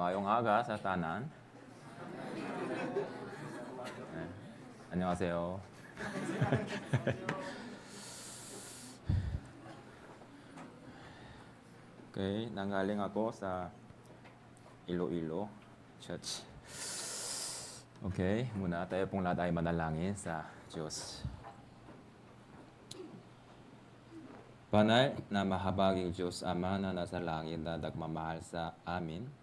Maayong aga sa tanan. 안녕하세요. Okay, nanggaling ako sa Iloilo Church. Okay, muna tayo pong lahat ay manalangin sa Diyos. Banal na mahabaging Diyos Ama na nasa langit na nagmamahal sa amin.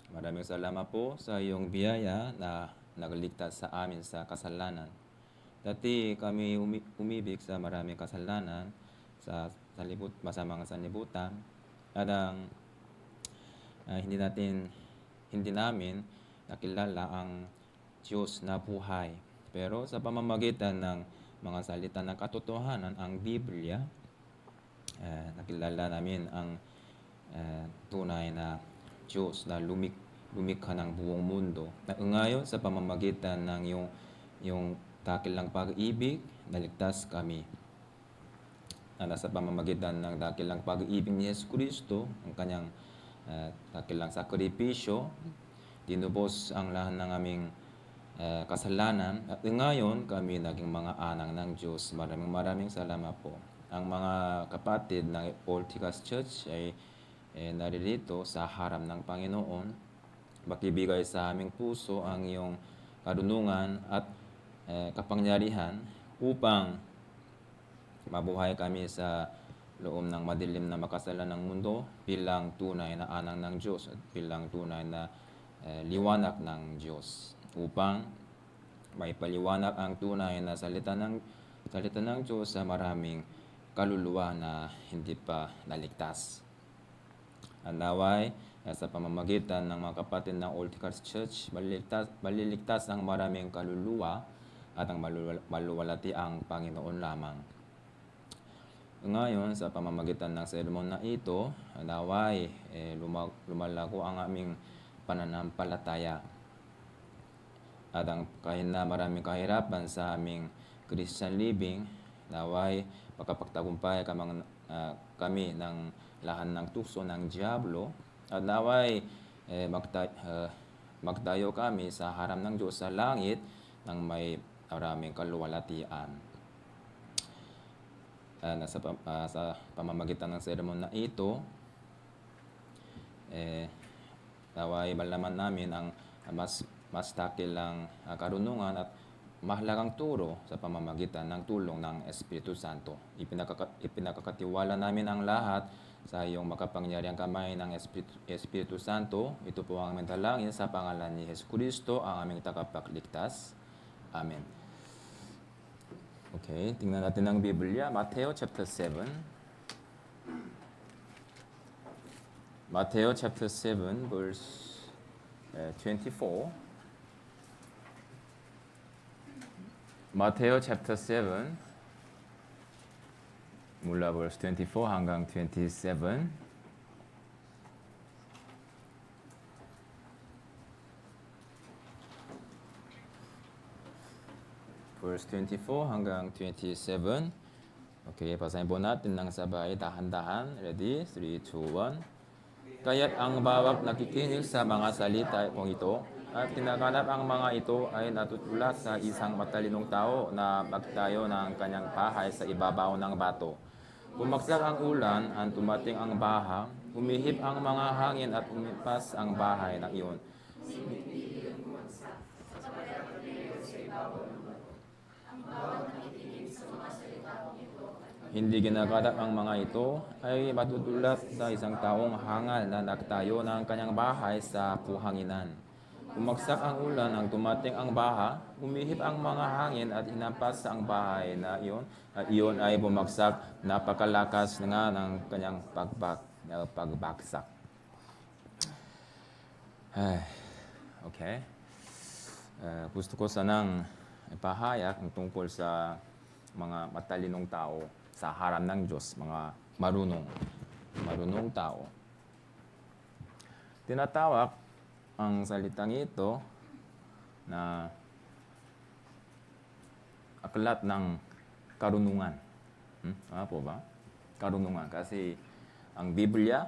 Maraming salamat po sa iyong biyaya na nagligtas sa amin sa kasalanan. Dati kami umibig sa maraming kasalanan sa masamang sanlibutan at hindi namin nakilala ang Diyos na buhay. Pero sa pamamagitan ng mga salita ng katotohanan, ang Biblia, nakilala namin ang tunay na Diyos na lumikha ng buong mundo. Ngayon, sa pamamagitan ng yung dakilang pag-ibig, naligtas kami. Nasa pamamagitan ng dakilang pag-ibig ni Yesu Kristo, ang kanyang dakilang sakripisyo, tinubos ang lahat ng aming kasalanan. At ngayon, kami naging mga anak ng Diyos. Maraming salamat po. Ang mga kapatid ng All Tigas Church ay naririto sa harap ng Panginoon. Makibigay sa aming puso ang iyong karunungan at kapangyarihan upang mabuhay kami sa loob ng madilim na makasalanang mundo bilang tunay na anak ng Diyos at bilang tunay na liwanag ng Diyos, upang may paliwanag ang tunay na salita ng Diyos sa maraming kaluluwa na hindi pa naligtas. At naway, sa pamamagitan ng mga kapatid ng All Tigas Church, maliligtas ang maraming kaluluwa at ang maluwalhati ang Panginoon lamang. Ngayon, sa pamamagitan ng sermon na ito, naway lumalago ang aming pananampalataya. At kahit na maraming kahirapan sa aming Christian living, naway makapagtagumpay kami ng lahat ng tukso ng Diablo, at naway magtayo kami sa harap ng Diyos sa langit ng may maraming kaluwalhatian. Sa pamamagitan ng sermon na ito, naway malaman namin ang mas dakilang karunungan at mahalagang turo sa pamamagitan ng tulong ng Espiritu Santo. Ipinakakatiwala namin ang lahat sa iyong makapangyarihang kamay ng Espiritu Santo. Ito po ang aming dalangin sa pangalan ni Jesu Kristo, ang aming tagapagligtas. Amen. Okay, tingnan natin ang Biblia. Mateo chapter 7. Mateo chapter 7 verse 24. Mateo chapter 7 mula verse 24 hanggang 27. Verse 24 hanggang 27. Okay, basahin po natin ng sabay, dahan-dahan. Ready? 3, 2, 1. Kaya't ang bawat nakikinig sa mga salita kong ito at kinaganap ang mga ito ay natutulad sa isang matalinong tao na magtayo ng kanyang bahay sa ibabaw ng bato. Bumagsak ang ulan at tumating ang baha, umihip ang mga hangin at umipas ang bahay na iyon. Hindi ginaganap ang mga ito ay matutulad sa isang taong hangal na nagtayo ng kanyang bahay sa buhanginan. Bumagsak ang ulan, ang tumating ang baha, umihip ang mga hangin at hinampas ang bahay na iyon, at iyon ay bumagsak. Napakalakas nga ng kanyang pagbagsak. Okay. Gusto ko sanang ipahayag ang tungkol sa mga matalinong tao sa harap ng Diyos, mga marunong tao. Tinatawag ang salitang ito na aklat ng karunungan. Ano po ba? Karunungan. Kasi ang Biblia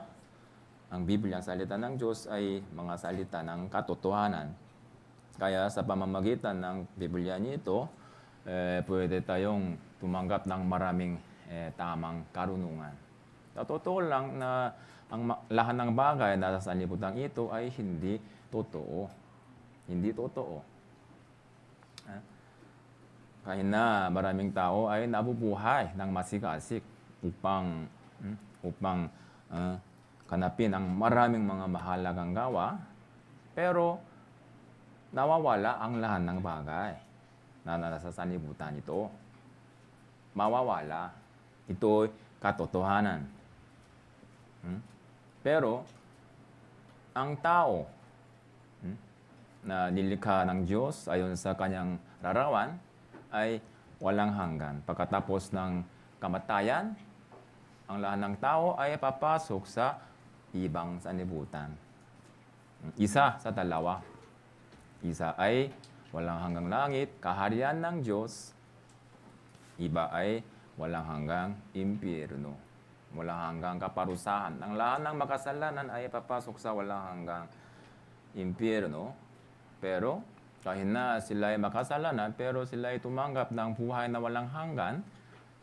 ang Biblia, ang salita ng Diyos ay mga salita ng katotohanan. Kaya sa pamamagitan ng Biblia nito, pwede tayong tumanggap ng maraming tamang karunungan. Sa totoo lang na lahat ng bagay na sa sanlibutan ito ay hindi totoo. Hindi totoo. Kahit na maraming tao ay nabubuhay ng masikasik upang kanapin ang maraming mga mahalagang gawa, pero nawawala ang lahat ng bagay na nasa sanlibutan ito. Mawawala. Ito'y katotohanan. Pero, ang tao na nilikha ng Diyos ayon sa kanyang larawan ay walang hanggan. Pagkatapos ng kamatayan, ang lahat ng tao ay papasok sa ibang sanlibutan. Isa sa dalawa. Isa ay walang hanggang langit, kaharian ng Diyos. Iba ay walang hanggang impyerno. Walang hanggang kaparusahan. Ang lahat ng makasalanan ay papasok sa walang hanggang impyerno. Pero kahit na sila ay makasalanan, pero sila ay tumanggap ng buhay na walang hanggan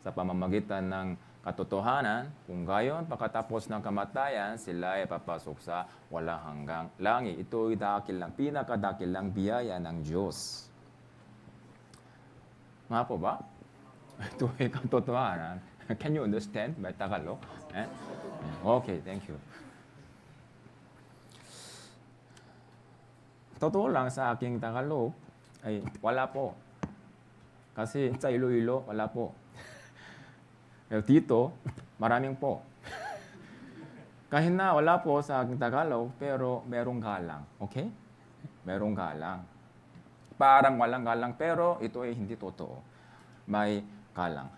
sa pamamagitan ng katotohanan. Kung gayon, pagkatapos ng kamatayan, sila ay papasok sa walang hanggang langit. Ito ay pinakadakilang biyaya ng Diyos. Nga po ba? Ito ay katotohanan. Can you understand by Tagalog? Okay, thank you. Totoo lang sa aking Tagalog, ay wala po. Kasi sa Iloilo, wala po. Pero dito, maraming po. Kahit na wala po sa aking Tagalog, pero merong galang. Okay? Merong galang. Parang walang galang, pero ito ay hindi totoo. May galang.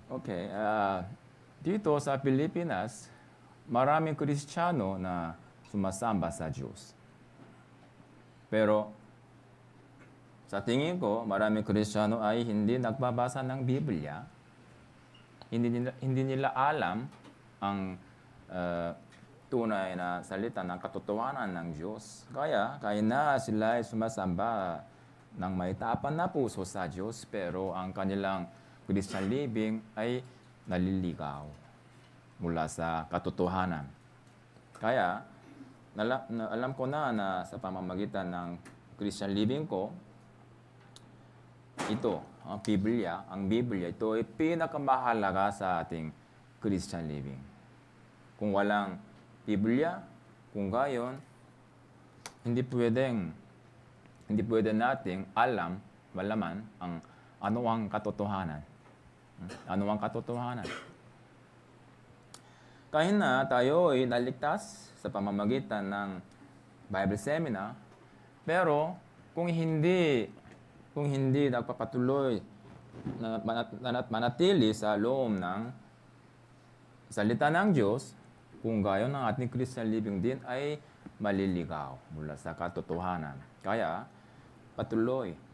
Okay. Dito sa Pilipinas, maraming Kristiyano na sumasamba sa Diyos. Pero sa tingin ko, maraming Kristiyano ay hindi nagbabasa ng Biblia. Hindi nila alam ang tunay na salita ng katotohanan ng Diyos. Kaya na sila ay sumasamba ng may tapan na puso sa Diyos, pero ang kanilang Christian living ay naliligaw mula sa katotohanan. Kaya, alam ko na sa pamamagitan ng Christian living ko, ito, ang Biblia, ito ay pinakamahalaga sa ating Christian living. Kung walang Biblia, kung gayon, hindi pwede nating malaman ano ang katotohanan. Ano ang katotohanan? Kahit na tayo ay naligtas sa pamamagitan ng Bible Seminar, pero kung hindi nagpapatuloy na manatili sa loob ng salita ng Diyos, kung gayon ang ating Christian living din ay maliligaw mula sa katotohanan. Kaya, patuloy,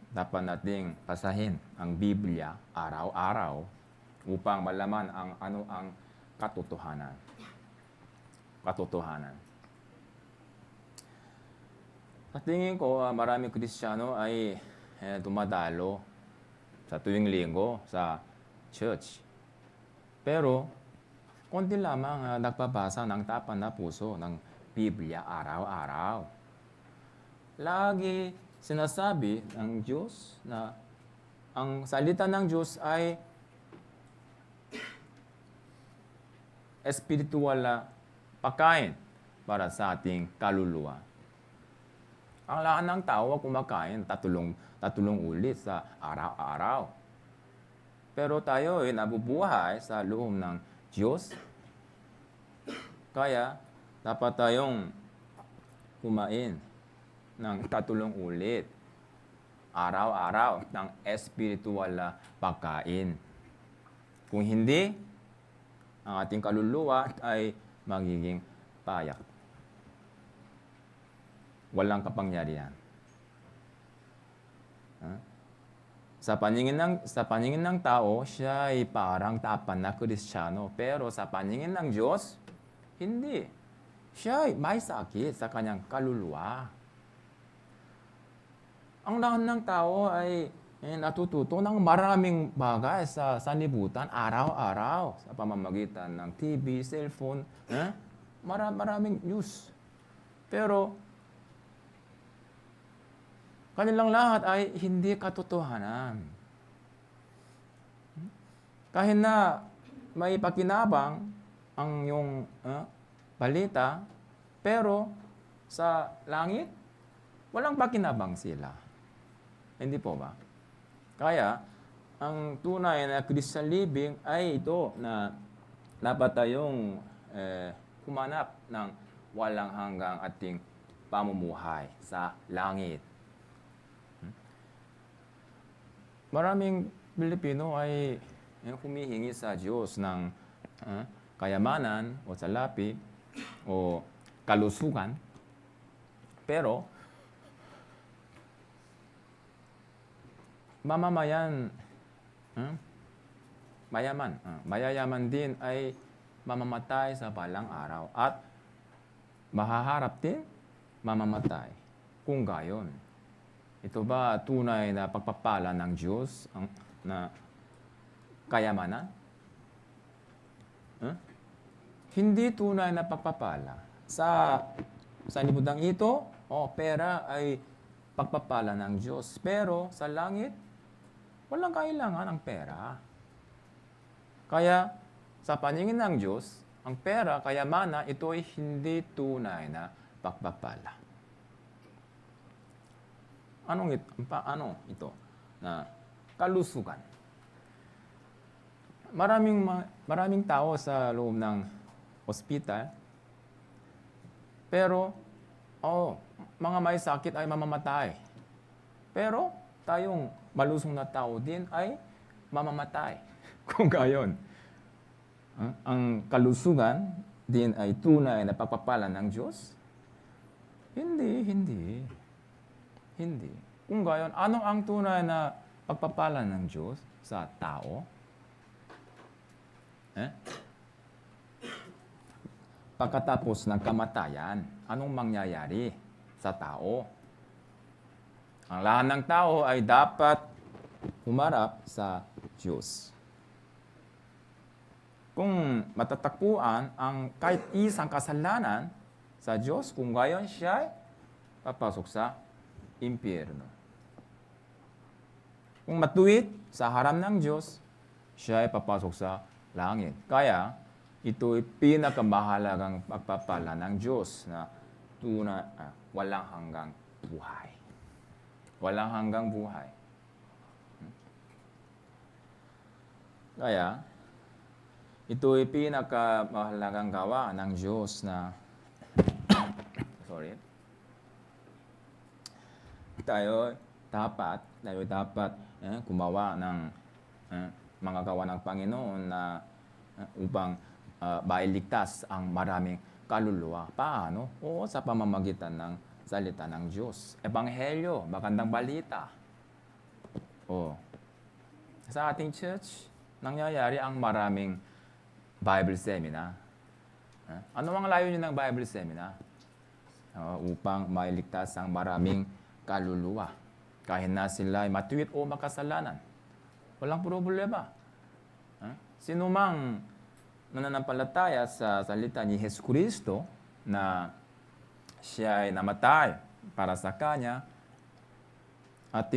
dapat nating basahin ang Biblia araw-araw upang malaman ano ang katotohanan. Katotohanan. Sa tingin ko, maraming Kristiyano ay dumadalo sa tuwing linggo sa church. Pero, konti lamang nagpabasa ng tapan na puso ng Biblia araw-araw. Lagi sinasabi ng Diyos na ang salita ng Diyos ay espiritual na pagkain para sa ating kaluluwa. Ang lahat ng tao kumakain tatlong ulit sa araw-araw. Pero tayo ay nabubuhay sa loob ng Diyos. Kaya, dapat tayong kumain ng 3 ulit araw-araw ng espiritual na pagkain. Kung hindi, ang ating kaluluwa ay magiging payak. Walang kapangyarihan. Sa paningin ng tao, siya ay parang tapat na Kristiyano. Pero sa paningin ng Diyos, hindi. Siya ay may sakit sa kanyang kaluluwa. Ang lahat ng tao ay natututo ng maraming bagay sa sanlibutan araw-araw sa pamamagitan ng TV, cellphone, maraming news. Pero kanilang lahat ay hindi katotohanan. Kahit na may pakinabang ang yung balita, pero sa langit, walang pakinabang sila. Hindi po ba? Kaya, ang tunay na Christian living ay ito na dapat tayong humanap ng walang hanggang ating pamumuhay sa langit. Maraming Pilipino ay humihingi sa Diyos ng kayamanan o salapi o kalusugan. Pero, mamamayan, mayayaman din ay mamamatay sa balang araw at mahaharap din mamamatay kung gayon. Ito ba tunay na pagpapala ng Diyos na kayamanan? Hindi tunay na pagpapala. Sa sanlibutan ito, pera ay pagpapala ng Diyos. Pero sa langit, walang kailangan ng pera. Kaya sa paningin ng Diyos, ang pera, kayamanan, ito ay hindi tunay na pagpapala. Ano ito? Na kalusugan. Maraming tao sa loob ng ospital. Pero, mga may sakit ay mamamatay. Pero, tayong malusong na tao din ay mamamatay. Kung gayon. Ang kalusugan din ay tunay na pagpapala ng Diyos? Hindi. Kung gayon, ano ang tunay na pagpapala ng Diyos sa tao? Pagkatapos ng kamatayan, anong mangyayari sa tao? Ang lahat ng tao ay dapat humarap sa Diyos. Kung matatagpuan ang kahit isang kasalanan sa Diyos, kung gayon siya ay papasok sa impyerno. Kung matuwid sa harap ng Diyos, siya ay papasok sa langit. Kaya, ito ay pinakamahalagang pagpapala ng Diyos na walang hanggang buhay. Walang hanggang buhay. Kaya, ito ay pinakamahalagang gawa ng Diyos na tayo dapat gumawa ng mga gawa ng Panginoon na upang mailigtas ang maraming kaluluwa. Paano? Sa pamamagitan ng salita ng Diyos. Ebanghelyo, magandang balita. Sa ating church, nangyayari ang maraming Bible seminar. Ano ang layunin ng Bible seminar? Upang mailigtas ang maraming kaluluwa. Kahit na sila ay matuwid o makasalanan. Walang problema. Sino mang nananampalataya sa salita ni Hesus Kristo na siya ay namatay para sa kanya at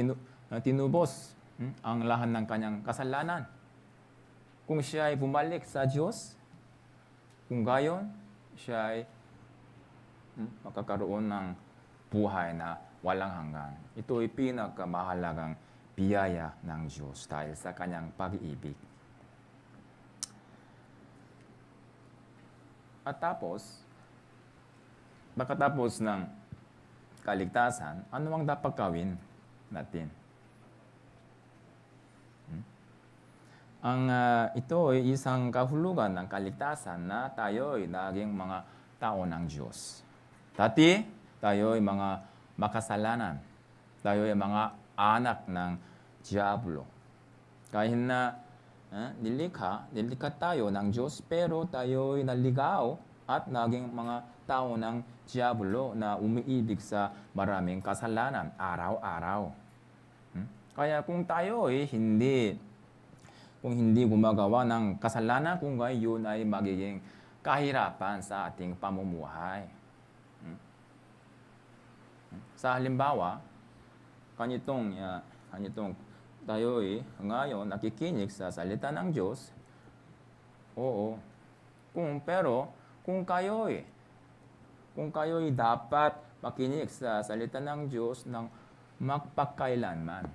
tinubos ang lahat ng kanyang kasalanan. Kung siya ay bumalik sa Diyos, kung gayon, siya ay makakaroon ng buhay na walang hanggan. Ito ay pinakamahalagang biyaya ng Diyos dahil sa kanyang pag-ibig. At pagkatapos ng kaligtasan, ano ang dapat gawin natin? Ito ay isang kahulugan ng kaligtasan na tayo ay naging mga tao ng Diyos. Dati, tayo ay mga makasalanan. Tayo ay mga anak ng Diablo. Kahit na nilikha tayo ng Diyos, pero tayo'y naligaw at naging mga tao ng Diablo na umiibig sa maraming kasalanan araw-araw. Kaya kung tayo'y hindi gumagawa ng kasalanan, kung gayon ay magiging kahirapan sa ating pamumuhay. Sa halimbawa, kanitong tayo'y ngayon nakikinig sa salita ng Diyos. Oo. Pero kung kayo'y dapat makinig sa salita ng Diyos ng magpakailanman.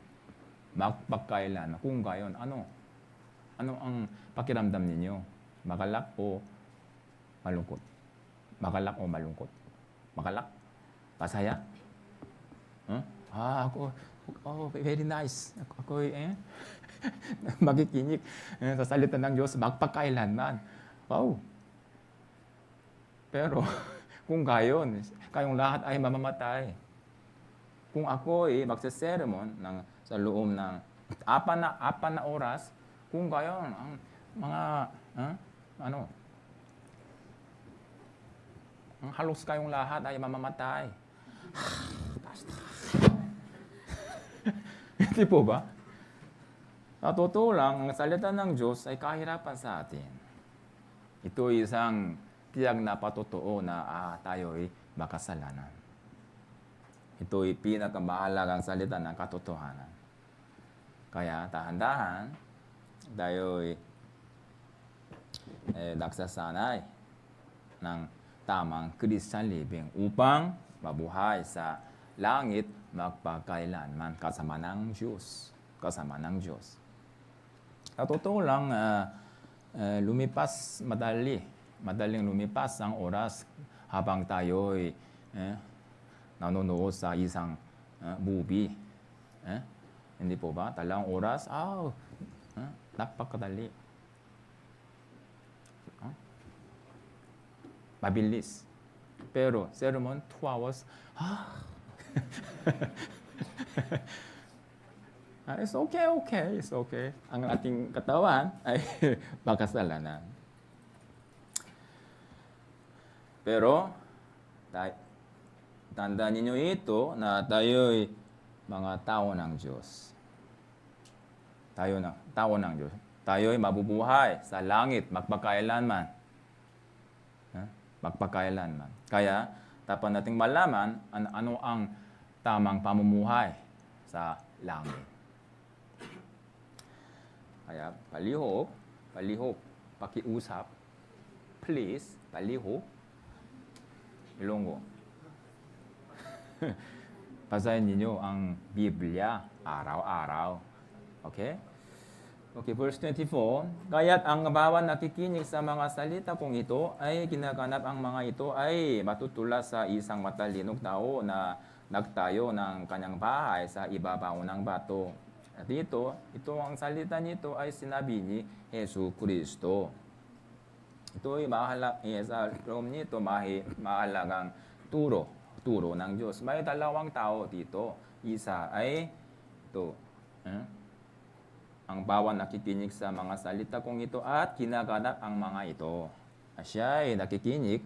Kung gayon, ano ang pakiramdam ninyo? Magalak o malungkot? Magalak o malungkot? Magalak? Pasaya? Very nice. Ako magikinig sa salita ng Diyos magpakailanman. Wow. Pero kung gayon, kayong lahat ay mamamatay. Kung ako magsasermon sa loob ng 4 na oras, kung gayon, ang mga ang halos kayong lahat ay mamamatay. Hindi po ba? Sa totoo lang, ang salita ng Diyos ay kahirapan sa atin. Ito isang tiyak na patotoo na tayo'y makasalanan. Ito'y pinakamahalagang salita ng katotohanan. Kaya dahan-dahan, tayo'y nagsasanay ng tamang Christian living upang mabuhay sa langit magpakailanman kasama ng Diyos. Sa totoo lang, madaling lumipas ang oras habang tayo'y nanonood sa isang movie. Hindi po ba? Talang oras, napakadali. Mabilis. Pero sermon, 2 hours, it's okay. Ang ating katawan ay makasalanan. Pero, tandaan ninyo ito na tayo'y mga tao ng Diyos. Tao ng Diyos. Tayo'y mabubuhay sa langit magpakailanman. Kaya, dapat nating malaman ano ang tamang pamumuhay sa langit. Kaya, palihog, pakiusap, please, palihog, Ilonggo. Basahin ninyo ang Biblia araw-araw. Okay? Okay, verse 24. Kaya't ang bawat nakikinig sa mga salita kong ito ay ginaganap ang mga ito ay matutula sa isang matalinong tao na nagtayo ng kanyang bahay sa ibabaw ng bato. At ito ang salita nito ay sinabi ni Hesus Kristo. Ito ay sa loob nito mahalagang turo ng Diyos. May 2 tao dito. Isa ay ito. Ang bawat nakikinig sa mga salita kong ito at ginaganap ang mga ito. Siya ay nakikinig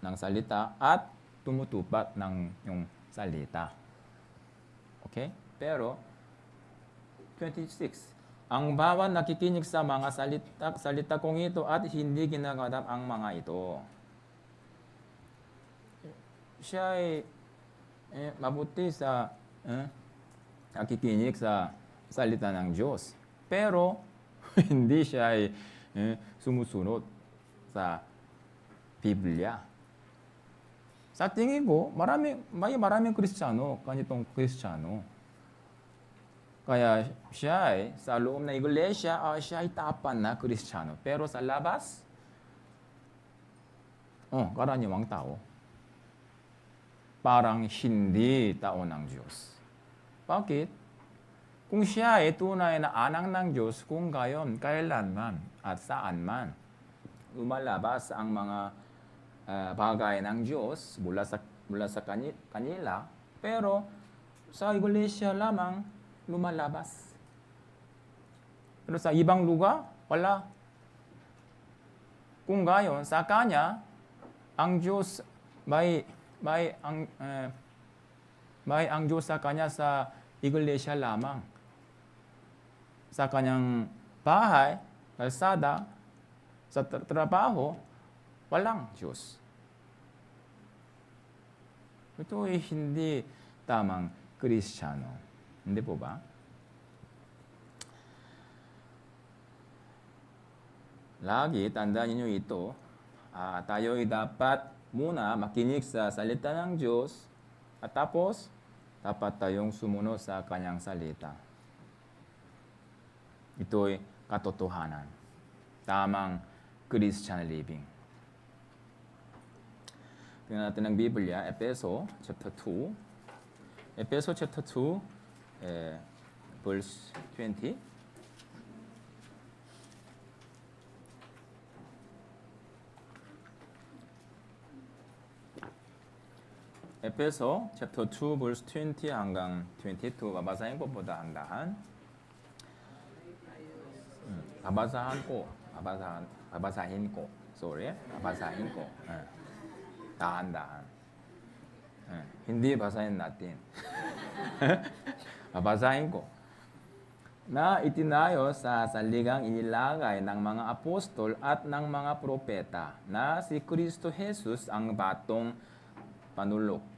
ng salita at tumutupad ng yung salita. Okay? Pero, 26. Ang bawat nakikinig sa mga salita kong ito at hindi ginaganap ang mga ito. Siya ay mabuti sa nakikinig sa salita ng Diyos. Pero, hindi siya ay sumusunod sa Biblia. Sa tingin ko, maraming Kristiyano, kanitong Kristiyano. Kaya siya ay sa loob ng iglesia, siya ay tapan na Kristiyano. Pero sa labas, karaniwang tao. Parang hindi tao ng Diyos. Bakit? Kung siya ay tunay na anak ng Diyos, kung gayon, kailanman at saan man, lumalabas ang mga bagay ng Diyos mula sa kanila, pero sa iglesia lamang lumalabas. Pero sa ibang lugar, wala. Kung gayon, sa Kanya, ang Diyos, may ang Diyos sa Kanya sa iglesia lamang. Sa Kanyang bahay, kalsada, sa trabaho, walang Diyos. Ito ay hindi tamang Kristiyano. Hindi po ba? Lagi, tandaan niyo ito, tayo ay dapat muna makinig sa salita ng Diyos at tapos dapat tayong sumunod sa Kanyang salita. Ito ay katotohanan. Tamang Christian living. Tingnan natin ang Biblia, Efeso chapter 2. Efeso chapter 2, verse 20. Efeso chapter 2 verse 20 hanggang 22. Babasahin ko po dahan-dahan. Babasahin ko. Sorry. Babasahin ko. Dahan-dahan. Hindi basahin natin. Babasahin ko. Na itinayo sa saligang inilagay ng mga apostol at ng mga propeta na si Kristo Jesus ang batong panulok.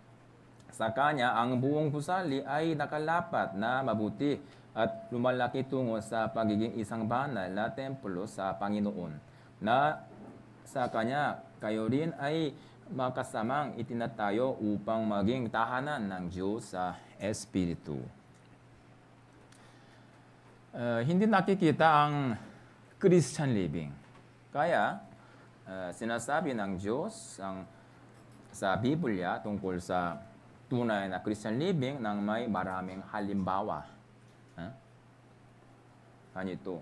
Sa Kanya, ang buong gusali ay nakalapat na mabuti at lumalaki tungo sa pagiging isang banal na templo sa Panginoon. Na sa Kanya, kayo rin ay makasamang itinatayo upang maging tahanan ng Diyos sa Espiritu. Hindi nakikita ang Christian living. Kaya, sinasabi ng Diyos sa Biblia tungkol sa tunay na Christian living ng may maraming halimbawa. Ganito,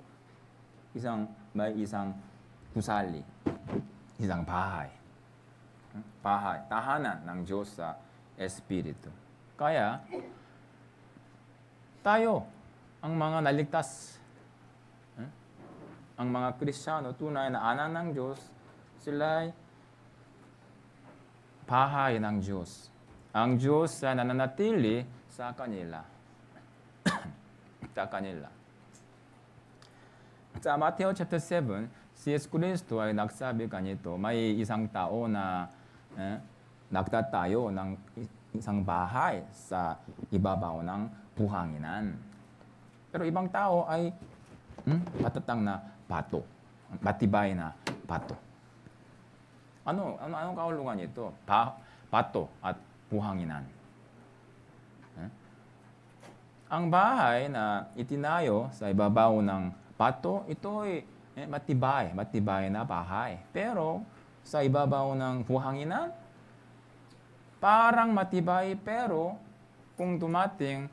may isang gusali, isang bahay, tahanan ng Diyos sa Espiritu. Kaya, tayo, ang mga naligtas, ang mga Kristiyano, tunay na anak ng Diyos, sila'y bahay ng Diyos. Ang Diyos ay nananatili sa kanila. Sa kanila. Sa Matthew chapter 7, si Yesu Kristo ay nagsabi ganito, may isang tao na nagtatayo ng isang bahay sa ibabaw ng buhanginan. Pero ibang tao ay matatang na bato, matibay na bato. Anong kahulugan nito? Bato at buhanginan. Ang bahay na itinayo sa ibabaw ng bato, ito ay matibay na bahay. Pero sa ibabaw ng buhanginan, parang matibay pero kung dumating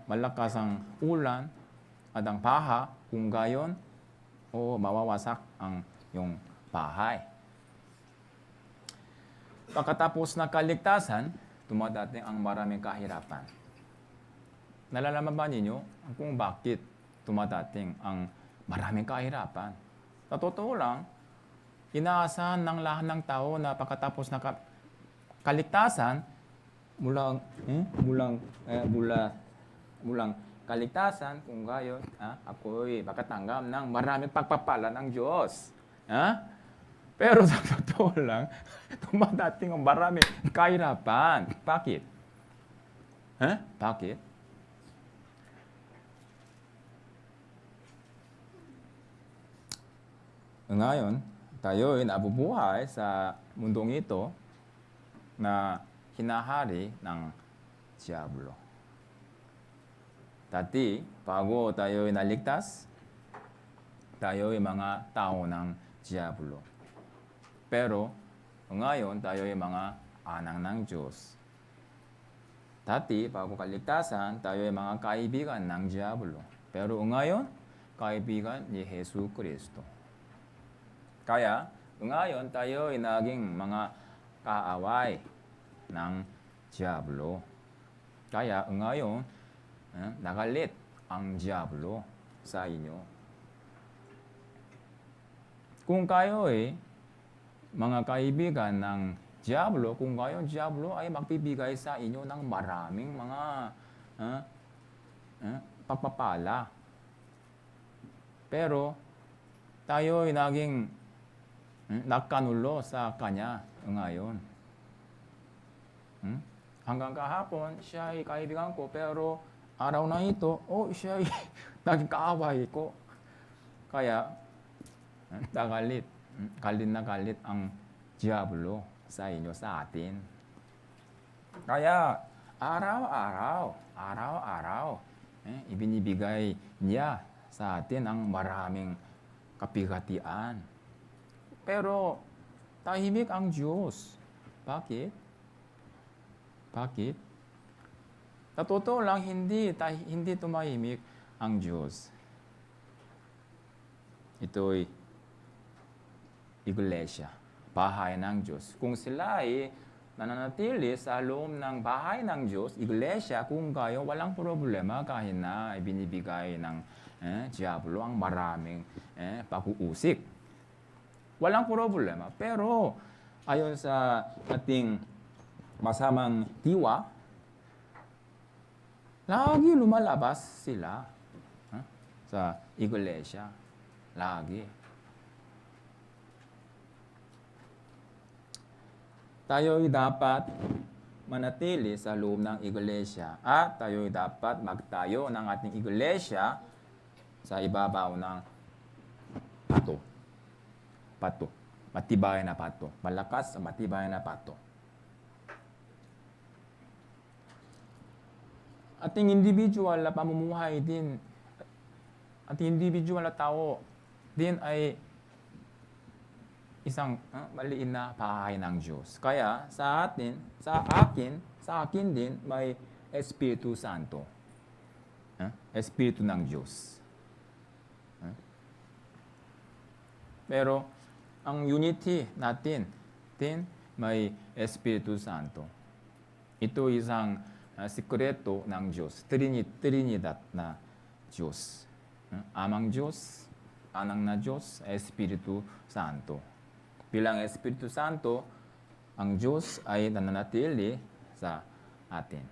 malakas ang ulan at ang baha, kung gayon, mawawasak ang iyong bahay. Pagkatapos ng kaligtasan, dumadating ang maraming kahirapan. Nalalaman ba ninyo kung bakit dumadating ang maraming kahirapan? Sa totoo lang, inaasahan ng lahat ng tao na pagkatapos ng kaligtasan, mulang kaligtasan, kung gayon, ako'y makatanggap ng maraming pagpapala ng Diyos. Pero sa totoo lang, dumadating ang maraming kahirapan. Bakit? Bakit? Ngayon, tayo ay nabubuhay sa mundong ito na hinahari ng Diablo. Dati, bago tayo ay naligtas, tayo ay mga tao ng Diablo. Pero ngayon, tayo ay mga anak ng Diyos. Dati, bago kaligtasan, tayo ay mga kaibigan ng Diablo. Pero ngayon, kaibigan ni Jesu Kristo. Kaya, ngayon tayo ay naging mga kaaway ng Diablo. Kaya ngayon, nagalit ang Diablo sa inyo. Kung kayo mga kaibigan ng Diablo, kung kayo Diablo ay magbibigay sa inyo ng maraming mga pagpapala. Pero tayo ay naging nagkanulo sa Kanya ngayon. Hanggang kahapon, siya ay kaibigan ko, pero araw na ito, siya ay naging kaaway ko. Kaya, galit na galit ang Diablo sa inyo, sa atin. Kaya, araw-araw, ibinibigay niya sa atin ang maraming kapigatian. Pero, tahimik ang Diyos. Bakit? Sa totoo lang, hindi tumahimik ang Diyos. Ito'y iglesia, bahay ng Diyos. Kung sila ay nananatili sa loob ng bahay ng Diyos, iglesia, kung kayo walang problema kahit na ibinibigay ng Diablo ang maraming pag-uusik. Walang problema. Pero ayon sa ating masamang diwa, lagi lumalabas sila sa iglesia. Lagi. Tayo'y dapat manatili sa loob ng iglesia at tayo'y dapat magtayo ng ating iglesia sa ibabaw ng pato. Matibay na pato. Malakas at matibay na pato. Ating individual na pamumuhay din, ating individual na tao din ay isang maliit na bahay ng Diyos. Kaya sa akin din may Espiritu Santo. Espiritu ng Diyos. Pero ang unity natin din may Espiritu Santo. Ito isang sikreto ng Diyos. Trinidad na Diyos. Amang Diyos, Anak na Diyos, Espiritu Santo. Bilang Espiritu Santo, ang Diyos ay nananatili sa atin.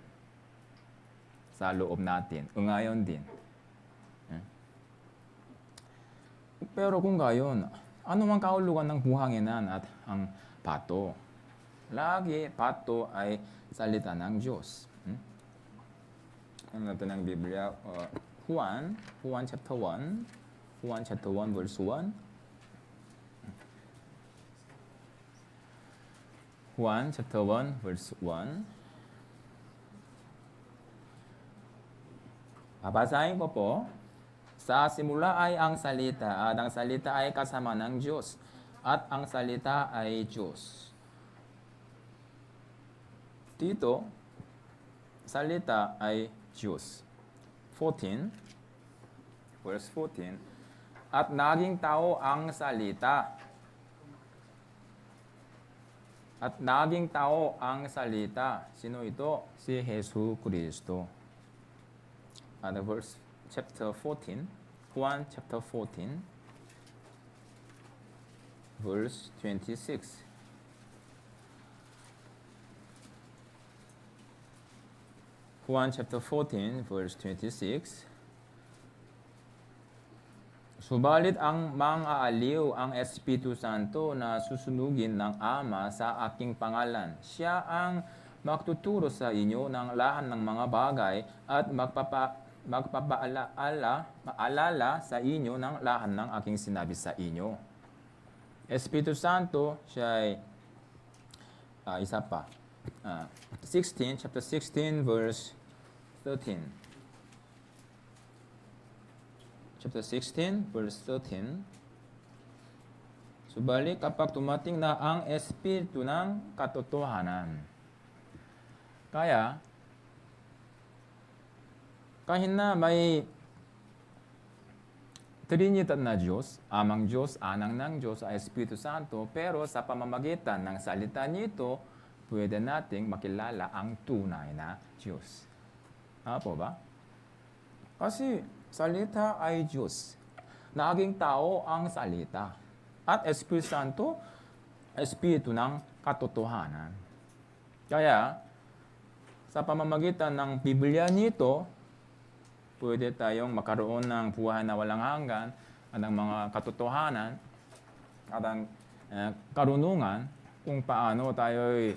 Sa loob natin. Ngayon din. Pero kung gayon, ano mang kahulugan ng buhanginan at ang pato? Lagi, pato ay salita ng Diyos. Ano natin ang Biblia? Juan chapter 1. Juan chapter 1 verse 1. Juan chapter 1 verse 1. Babasahin ko po. Sa simula ay ang salita, at ang salita ay kasama ng Diyos, at ang salita ay Diyos. Dito, salita ay Diyos. 14, verse 14. At naging tao ang salita. At naging tao ang salita. Sino ito? Si Jesu Cristo. Verse chapter 14, Juan chapter 14, verse 26. Juan chapter 14, verse 26. Subalit ang mang-aaliw ang Espiritu Santo na susunugin ng Ama sa aking pangalan. Siya ang magtuturo sa inyo ng lahat ng mga bagay at magpapaalala sa inyo ng lahat ng aking sinabi sa inyo. Espiritu Santo, siya ay isa pa. Chapter 16, verse 13. Chapter 16, verse 13. Subalit kapag tumating na ang Espiritu ng katotohanan. Kaya, kahit na may Trinidad na Diyos, Amang Diyos, Anak ng Diyos, Espiritu Santo, pero sa pamamagitan ng salita nito, pwede nating makilala ang tunay na Diyos. Po ba? Kasi Salita ay Diyos. Naging tao ang salita. At Espiritu Santo, Espiritu ng katotohanan. Kaya, sa pamamagitan ng Biblia nito, pwede tayong makaroon ng buhay na walang hanggan at ng mga katotohanan at ang karunungan kung paano tayo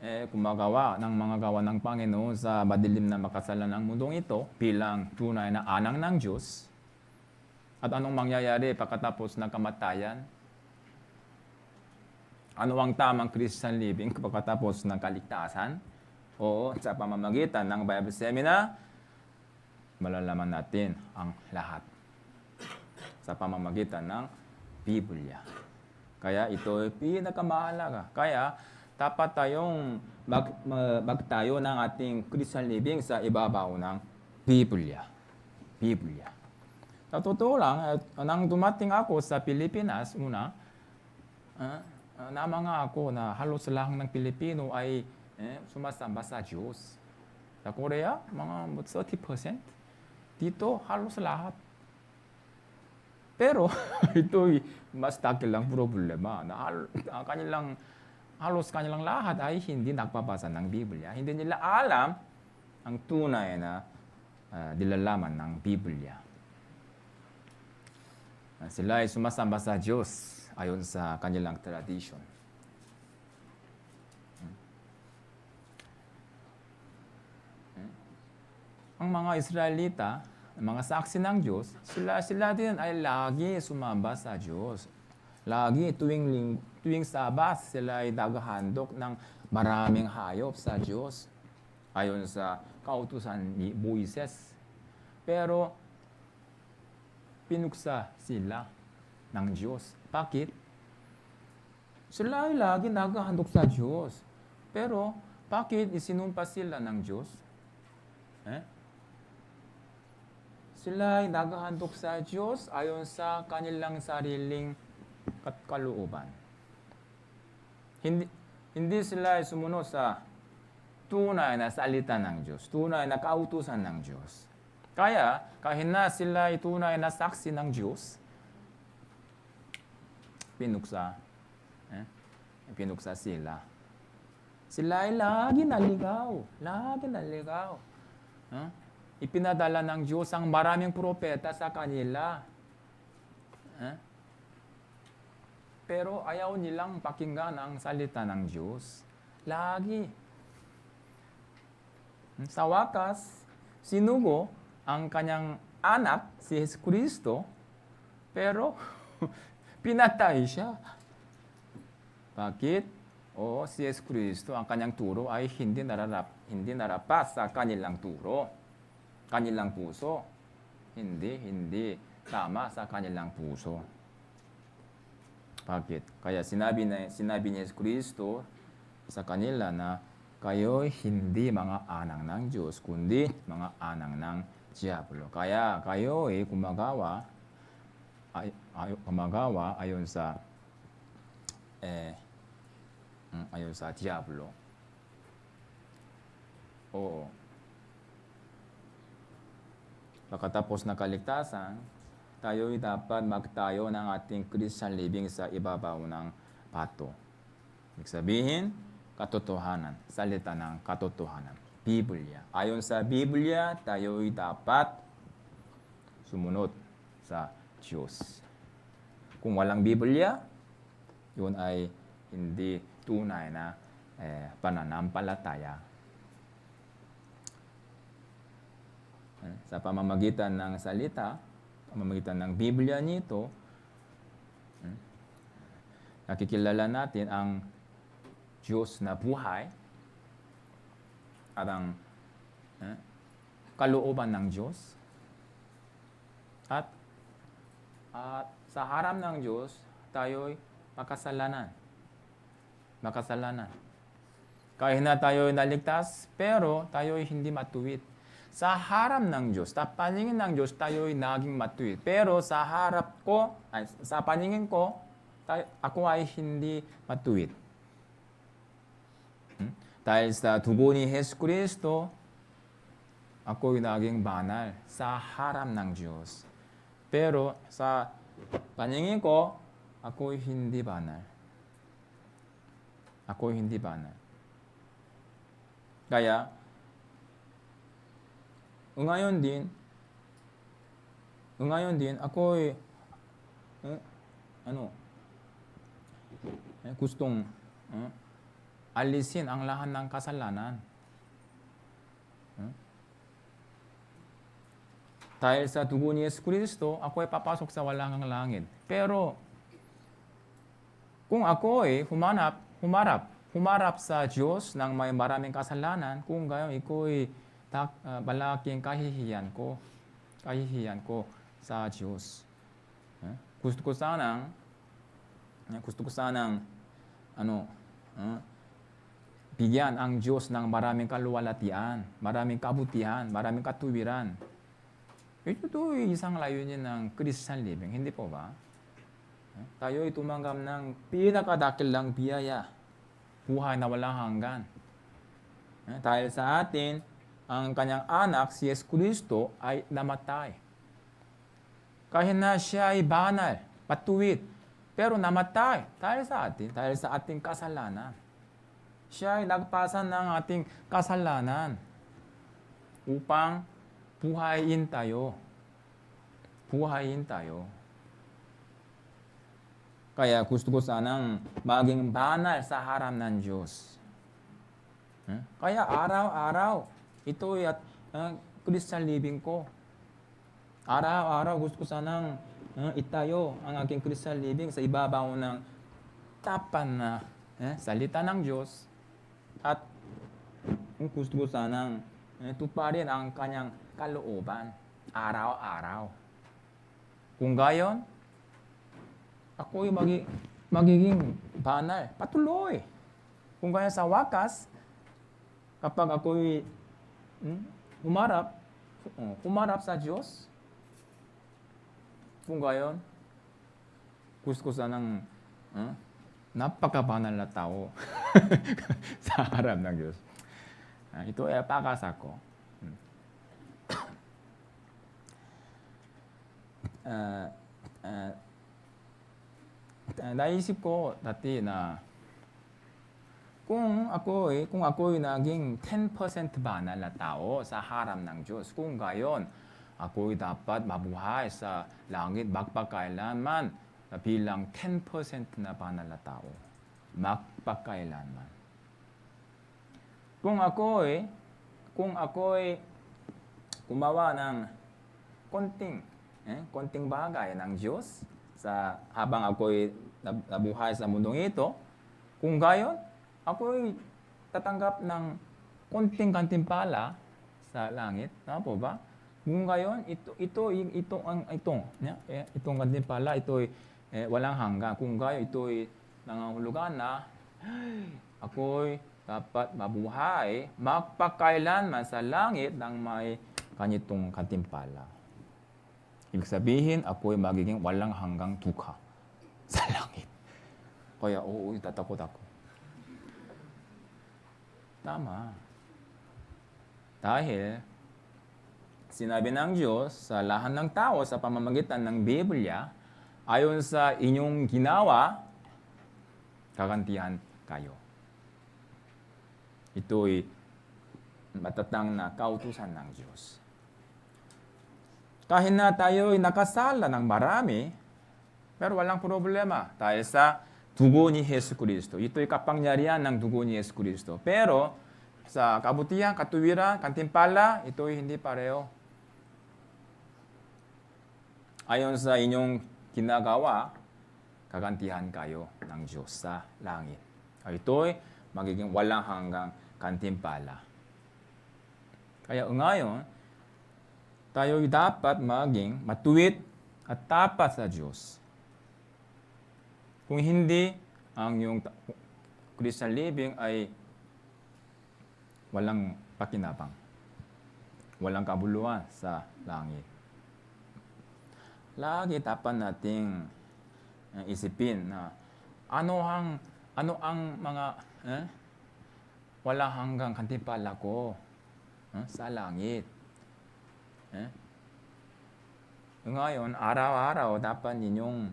gumagawa ng mga gawa ng Panginoon sa madilim na makasalanang mundong ito bilang tunay na anak ng Diyos. At anong mangyayari pagkatapos ng kamatayan? Ano ang tamang Christian living pagkatapos ng kaligtasan? O sa pamamagitan ng Bible Seminar, malalaman natin ang lahat sa pamamagitan ng Biblia. Kaya ito ay pinakamahalaga. Kaya dapat tayong magtayo ng ating Christian living sa ibabaw ng Biblia. Biblia. Sa totoo lang, nang dumating ako sa Pilipinas, namanga ako na halos lahat ng Pilipino ay sumasamba sa Diyos. Sa Korea, mga 30%. Dito, halos lahat. Pero ito'y mas dakilang problema na halos kanilang lahat ay hindi nagbabasa ng Biblia. Hindi nila alam ang tunay na nilalaman ng Biblia. Sila ay sumasamba sa Diyos ayon sa kanilang tradisyon. Ang mga Israelita, mga saksi ng Diyos, sila din ay lagi sumamba sa Diyos. Lagi tuwing Sabas, sila ay naghahandok ng maraming hayop sa Diyos ayon sa kautusan ni Moises. Pero pinuksa sila ng Diyos. Bakit? Sila ay lagi naghahandok sa Diyos. Pero bakit isinumpa sila ng Diyos? Sila ay naghahandok sa Diyos ayon sa kanilang sariling kalooban. Hindi sila ay sumunod sa tunay na salita ng Diyos, tunay na kautusan ng Diyos. Kaya, kahit na sila ay tunay na saksi ng Diyos, pinuksa sila. Sila ay lagi naligaw. Ipinadala ng Diyos ang maraming propeta sa kanila. Pero ayaw nilang pakinggan ang salita ng Diyos. Lagi. Sa wakas, sinugo ang kanyang anak, si Jesucristo, pero pinatay siya. Bakit? Si Jesucristo, ang kanyang turo ay hindi narapat sa kanilang turo. Kanilang puso. Hindi tama sa kanilang puso. Bakit? Kaya sinabi ni Jesucristo sa kanila na kayo hindi mga anak ng Diyos, kundi mga anak ng Diablo. Kaya kayo gumagawa ayon sa Diablo. Oo. Pagkatapos ng kaligtasan, tayo'y dapat magtayo ng ating Christian living sa ibabaw ng pato. Ibig sabihin, katotohanan, salita ng katotohanan, Biblia. Ayon sa Biblia, tayo'y dapat sumunod sa Diyos. Kung walang Biblia, yun ay hindi tunay na pananampalataya. Sa pamamagitan ng salita, pamamagitan ng Biblia nito, nakikilala natin ang Diyos na buhay at ang kalooban ng Diyos. At sa harap ng Diyos, tayo'y makasalanan. Kahit na tayo'y naligtas, pero tayo'y hindi matuwid. Sa harap ng Diyos, sa paningin ng Diyos, tayo'y naging matuwid. Pero sa paningin ko, ako ay hindi matuwid. Dahil sa dugo ni Jesucristo, ako'y naging banal sa harap ng Diyos. Pero sa paningin ko, ako'y hindi banal. Ako'y hindi banal. Kaya, ngayon din, ako'y gustong alisin ang lahat ng kasalanan. Dahil sa dugo ni Yesu Kristo, ako ay papasok sa walang langit. Pero, kung ako ay humarap sa Diyos ng may maraming kasalanan, kung gayon, iko ay malaking kahihiyan ko sa Diyos. Gusto ko sanang bigyan ang Diyos ng maraming kaluwalhatian, maraming kabutihan, maraming katuwiran. Ito isang layunin ng Christian living, hindi po ba? Tayo ay tumanggap ng pinakadakilang biyaya, buhay na walang hanggan. Dahil sa atin, ang kanyang anak, si Yesu Kristo, ay namatay. Kahit na siya ay banal, patuwid, pero namatay dahil sa atin, dahil sa ating kasalanan. Siya ay nagpasan ng ating kasalanan upang buhayin tayo. Kaya gusto ko sanang maging banal sa harap ng Diyos. Kaya araw-araw, ito ay Christian living ko. Araw-araw gusto ko sanang itayo ang aking Christian living sa ibabaw ng tapan na salita ng Diyos. At gusto ko sanang tuparin ang kanyang kalooban araw-araw. Kung gayon, ako'y magiging banal, patuloy. Kung gayon sa wakas, kapag ako'y humarap sa Diyos, kung gayon, gusto ko sanang napakabanal na tao sa harap ng Diyos. Ito ay pakasa ko. Naisip ko dati na kung ako'y naging 10% banal na tao sa harap ng Diyos, kung gayon, ako'y dapat mabuhay sa langit magpakailanman bilang 10% na banal na tao. Magpakailanman. Kung ako'y gumawa ng konting bagay ng Diyos habang ako'y nabuhay sa mundong ito, kung gayon, ako'y tatanggap ng konting gantimpala sa langit. Tama po ba? Kung gayon, itong gantimpala, ito'y walang hanggan. Kung gayon, ito'y nangangahulugan na ako'y dapat mabuhay magpakailanman sa langit ng may kanitong gantimpala. Ibig sabihin, ako'y magiging walang hanggang dukha sa langit. Kaya, tatakot ako. Tama. Dahil, sinabi ng Diyos sa lahat ng tao sa pamamagitan ng Biblia, ayon sa inyong ginawa, kagantihan kayo. Ito'y matatang na kautusan ng Diyos. Kahit na tayo'y nakasala ng marami, pero walang problema dahil sa dugo ni Yesu Kristo. Ito'y kapangyarihan ng dugo ni Yesu Kristo. Pero sa kabutihan, katuwiran, gantimpala, ito'y hindi pareho. Ayon sa inyong ginagawa, kagantihan kayo ng Diyos sa langit. Ito'y magiging walang hanggang gantimpala. Kaya ngayon, tayo'y dapat maging matuwid at tapat sa Diyos. Kung hindi, ang iyong Christian living ay walang pakinabang, walang kabuluhan sa langit. Lagi dapat nating isipin na ano ang mga walang hanggang gantimpala ko sa langit. Eh? Ngayon, araw-araw dapat ninyong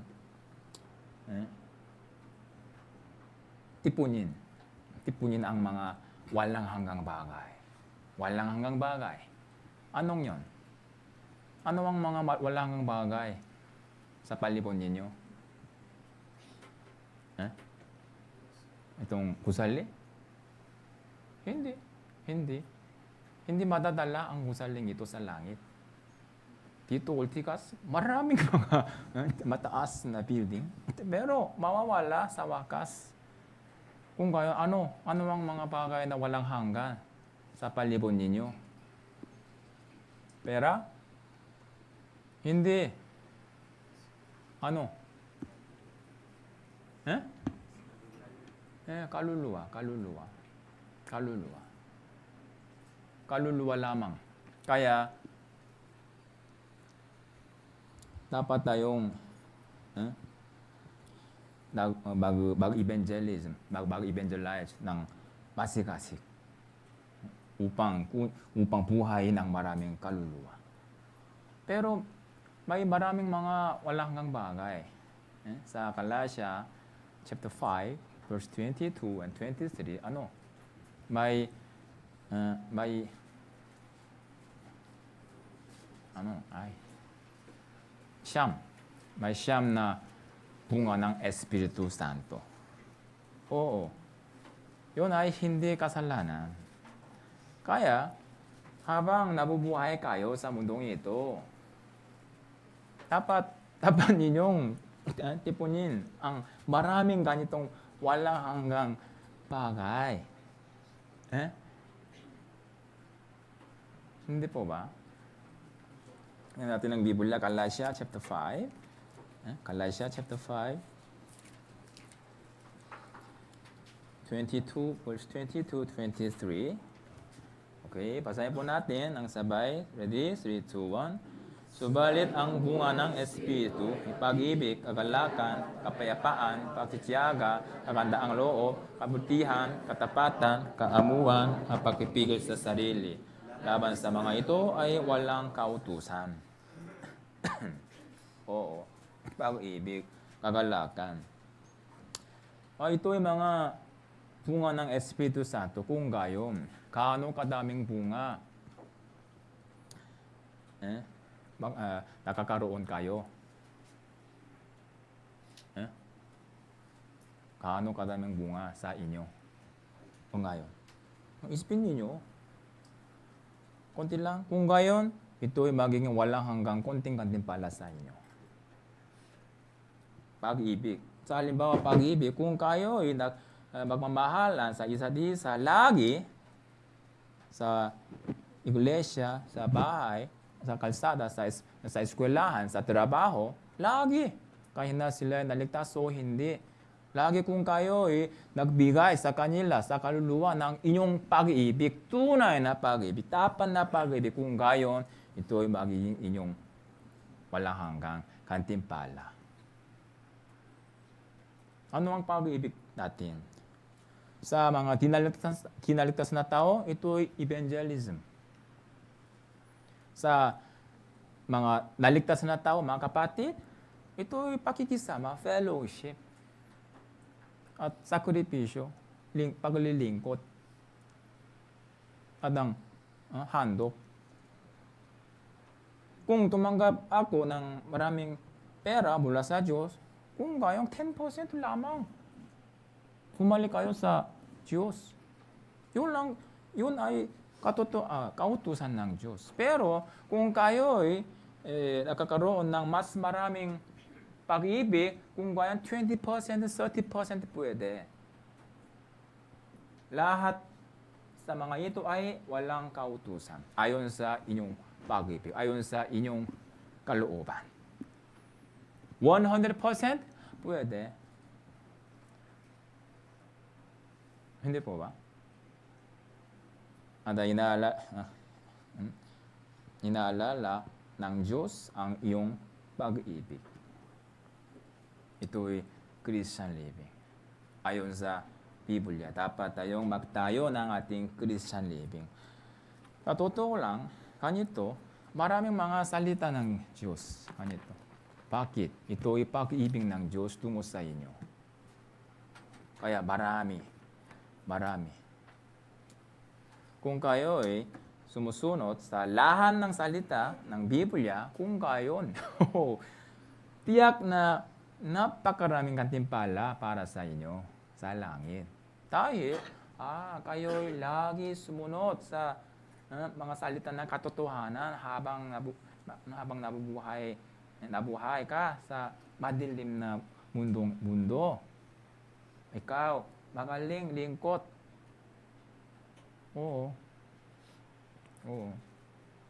tipunin. Tipunin ang mga walang hanggang bagay. Walang hanggang bagay. Anong yon? Ano ang mga walang hanggang bagay sa palibot ninyo? Itong gusali? Hindi. Hindi. Hindi madadala ang gusaling ito sa langit. Dito, Ultikas, maraming mga mataas na building. Pero mawawala sa wakas. Kung kaya, ano ang mga bagay na walang hanggan sa palibot ninyo? Pera? Hindi. Ano? Kaluluwa. Kaluluwa lamang. Kaya, dapat tayong mag-evangelize ng basic-basic upang buhayin ang maraming kaluluwa. Pero may maraming mga walang hanggang bagay. Sa Galatia chapter 5 verse 22 and 23, may siyam na bunga ng Espiritu Santo. Oo. Yun ay hindi kasalanan. Kaya, habang nabubuhay kayo sa mundong ito, dapat ninyong tipunin ang maraming ganitong walang hanggang bagay. Hindi po ba? Tingnan natin ang Biblia, Galatia chapter 5. Galatia chapter 5. 22, verse 22, 23. Okay, basahin po natin ang sabay. Ready? 3, 2, 1. Subalit ang bunga ng Espiritu, pag-ibig, kagalakan, kapayapaan, pagtitiyaga, kagandaang loob, kabutihan, katapatan, kaamuan, at pagpipigil sa sarili. Laban sa mga ito ay walang kautusan. Oo, pag-ibig, kagalakan. Ito ay mga bunga ng Espiritu Santo. Kung gayon, kaano kadaming bunga nakakaroon kayo? Kaano kadaming bunga sa inyo? Kung gayon, isipin niyo, konti lang. Kung gayon, ito ay magiging walang hanggang konting-kanting pala sa inyo. Pag-ibig. Sa halimbawa, pag-ibig, kung kayo ay magmamahalan sa isa't isa, lagi sa iglesia, sa bahay, sa kalsada, sa eskwelahan, sa trabaho, lagi. Kahit na sila naligtas o hindi. Lagi kung kayo nagbigay sa kanila, sa kaluluwa ng inyong pag-ibig, tunay na pag-ibig, tapat na pag-ibig, kung gayon, ito ay magiging inyong walang hanggang kantimpala. Ano ang pag-ibig natin? Sa mga kinaligtas na tao, ito ay evangelism. Sa mga naligtas na tao, mga kapatid, ito ay pakikisama, fellowship, at sakripisyo, paglilingkod, at ang handog. Kung tumanggap ako ng maraming pera mula sa Diyos, kung gayong 10% lamang, bumalik kayo sa Diyos. Yun ay kautusan ng Diyos. Pero kung kayo ay nakakaroon ng mas maraming pag-ibig, kung gayong 20%, 30% pwede. Lahat sa mga ito ay walang kautusan. Ayon sa inyong pag-ibig, ayon sa inyong kalooban. 100% pwede. Hindi po ba? At inaalala ng Diyos ang iyong pag-ibig. Ito'y Christian living. Ayon sa Biblia, dapat tayong magtayo ng ating Christian living. Sa totoo lang, ganito, Maraming mga salita ng Diyos. Ganito. Bakit? Ito ay pag-ibig ng Diyos tungo sa inyo. Kaya marami. Kung kayo ay sumusunod sa lahat ng salita ng Biblia, kung gayon, tiyak na napakaraming gantimpala para sa inyo sa langit. Dahil, kayo lagi sumunod sa mga salita ng katotohanan habang nabuhay ka sa madilim na mundo. Ikaw, magaling lingkot. Oo.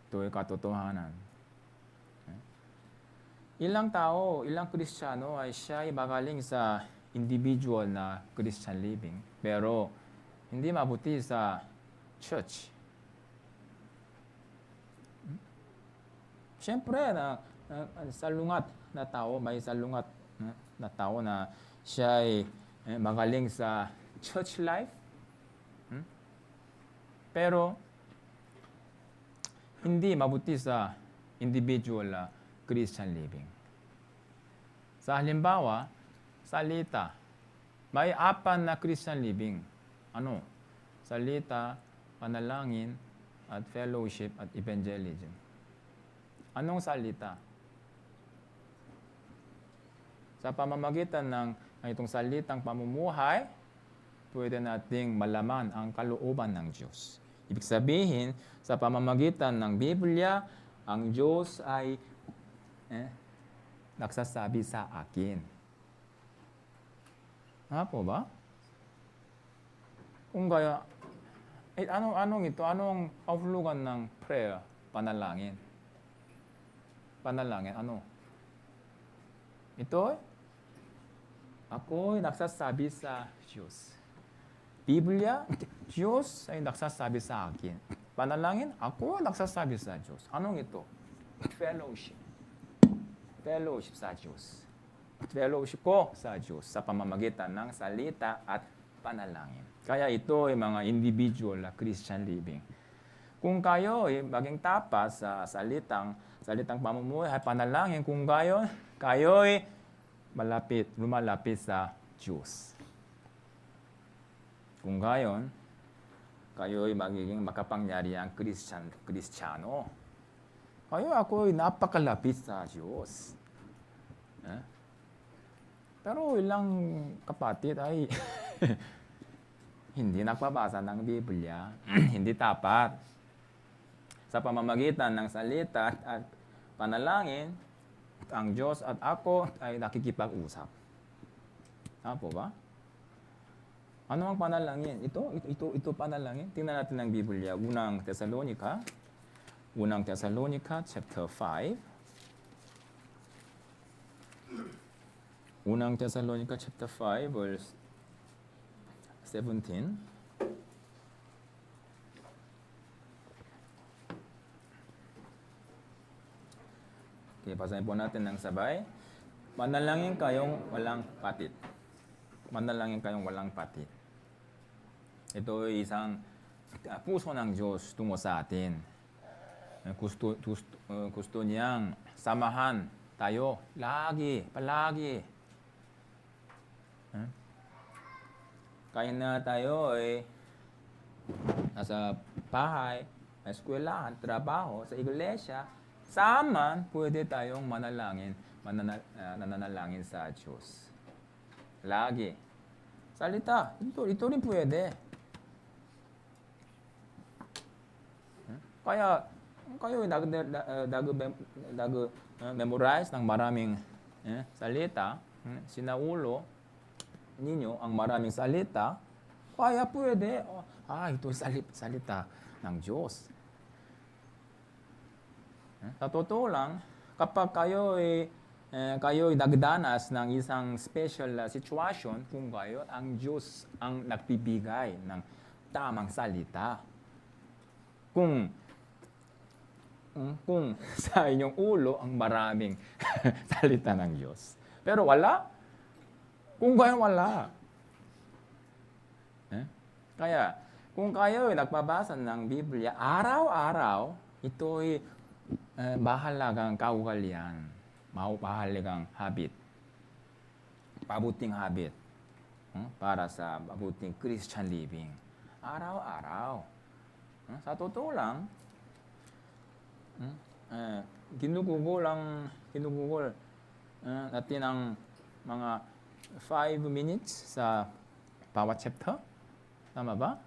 Ito ay katotohanan. Ilang Kristiyano ay siya ay magaling sa individual na Christian living, pero hindi mabuti sa church. Siyempre, salungat na tao, may salungat na tao na siya ay magaling sa church life. Pero, hindi mabuti sa individual Christian living. Sa halimbawa, salita. May 4 na Christian living. Ano? Salita, panalangin, at fellowship, at evangelism. Anong salita? Sa pamamagitan ng itong salitang pamumuhay, pwede nating malaman ang kalooban ng Diyos. Ibig sabihin, sa pamamagitan ng Biblia, ang Diyos ay nagsasabi sa akin. Po ba? Kung kaya, anong ito? Anong kahulugan ng prayer? Panalangin. Panalangin, ano? Ito, ako'y nagsasabi sa Diyos. Biblia, Diyos ay nagsasabi sa akin. Panalangin, ako nagsasabi sa Diyos. Anong ito? Fellowship. Fellowship sa Diyos. Fellowship ko sa Diyos sa pamamagitan ng salita at panalangin. Kaya ito ay mga individual na Christian living. Kung kayo ay maging tapat sa salitang pamumuhay, panalangin, kung kayo ay lumalapit sa Diyos. Kung gayon, kayo ay magiging makapangyarihang Kristiyano. Ako ay napakalapit sa Diyos. Pero ilang kapatid ay hindi nagbabasa ng Biblia, hindi tapat. Sa pamamagitan ng salita at panalangin, ang Diyos at ako ay nakikipag-usap. Po ba? Ano ang panalangin? Ito panalangin. Tingnan natin ang Biblia. Unang Thessalonica chapter 5. Unang Thessalonica chapter 5 verse 17. Okay, basahin po natin ng sabay. Manalangin kayong walang patid. Manalangin kayong walang patid. Ito ay isang puso ng Diyos tungo sa atin. Gusto niyang samahan tayo palagi. Kahit na tayo ay nasa bahay, sa eskwelahan, trabaho, sa iglesia, saan pwede tayong mananalangin sa Diyos. Lagi. Salita, ito rin pwede. Kaya kayo memorize ng maraming salita, sinaulo ninyo ang maraming salita, kaya pwede. Ito salita ng Diyos. Sa totoo lang, kapag kayo ay nagdanas ng isang special situation, kung kayo, ang Diyos ang nagbibigay ng tamang salita. Kung sa inyong ulo ang maraming salita ng Diyos. Pero wala. Kung gayon, wala. Kaya, kung kayo ay nagbabasa ng Biblia, araw-araw, ito ay mahalagang kaugalian, mahalagang habit, mabuting habit para sa mabuting Christian living. Araw-araw. Sa totoo lang, ginugugol natin ang mga 5 minutes sa bawat chapter. Tama ba?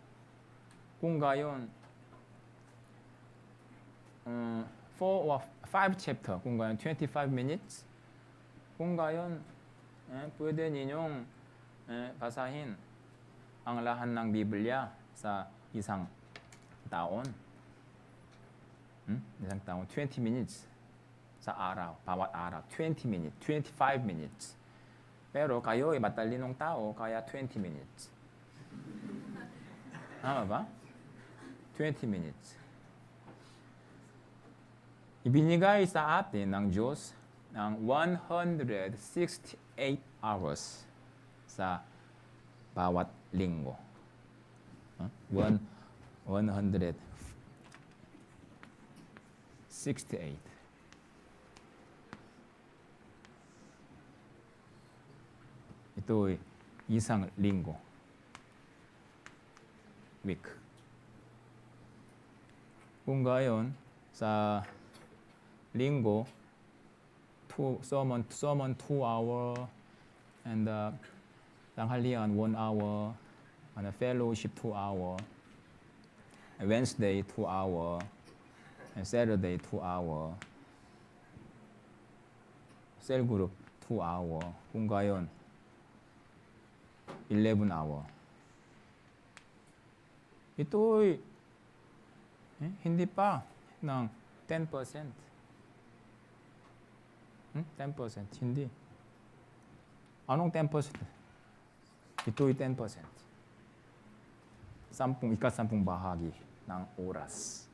Kung gayon, 4 or 5 chapter, kung gayon 25 minutes, kung gayon, pwede ninyong basahin ang lahat ng Biblia sa isang taon. Isang taon, 20 minutes sa araw, bawat araw, 20 minutes, 25 minutes. Pero kayo ay matalinong tao, kaya 20 minutes. Tama ba? 20 minutes. Ibinigay sa atin ng Diyos ng 168 hours sa bawat linggo. 168. Ito ay isang linggo. Week. Kung gayon, sa linggo, sermon 2 hour, and tanghalian 1 hour, and fellowship 2 hour, Wednesday 2 hour, and Saturday 2 hour, cell group 2 hour, kung gayon, 11 hour. Ito'y hindi pa ng 10%. 10%, hindi. Anong 10%? Ito'y 10%. Ika-10 bahagi ng oras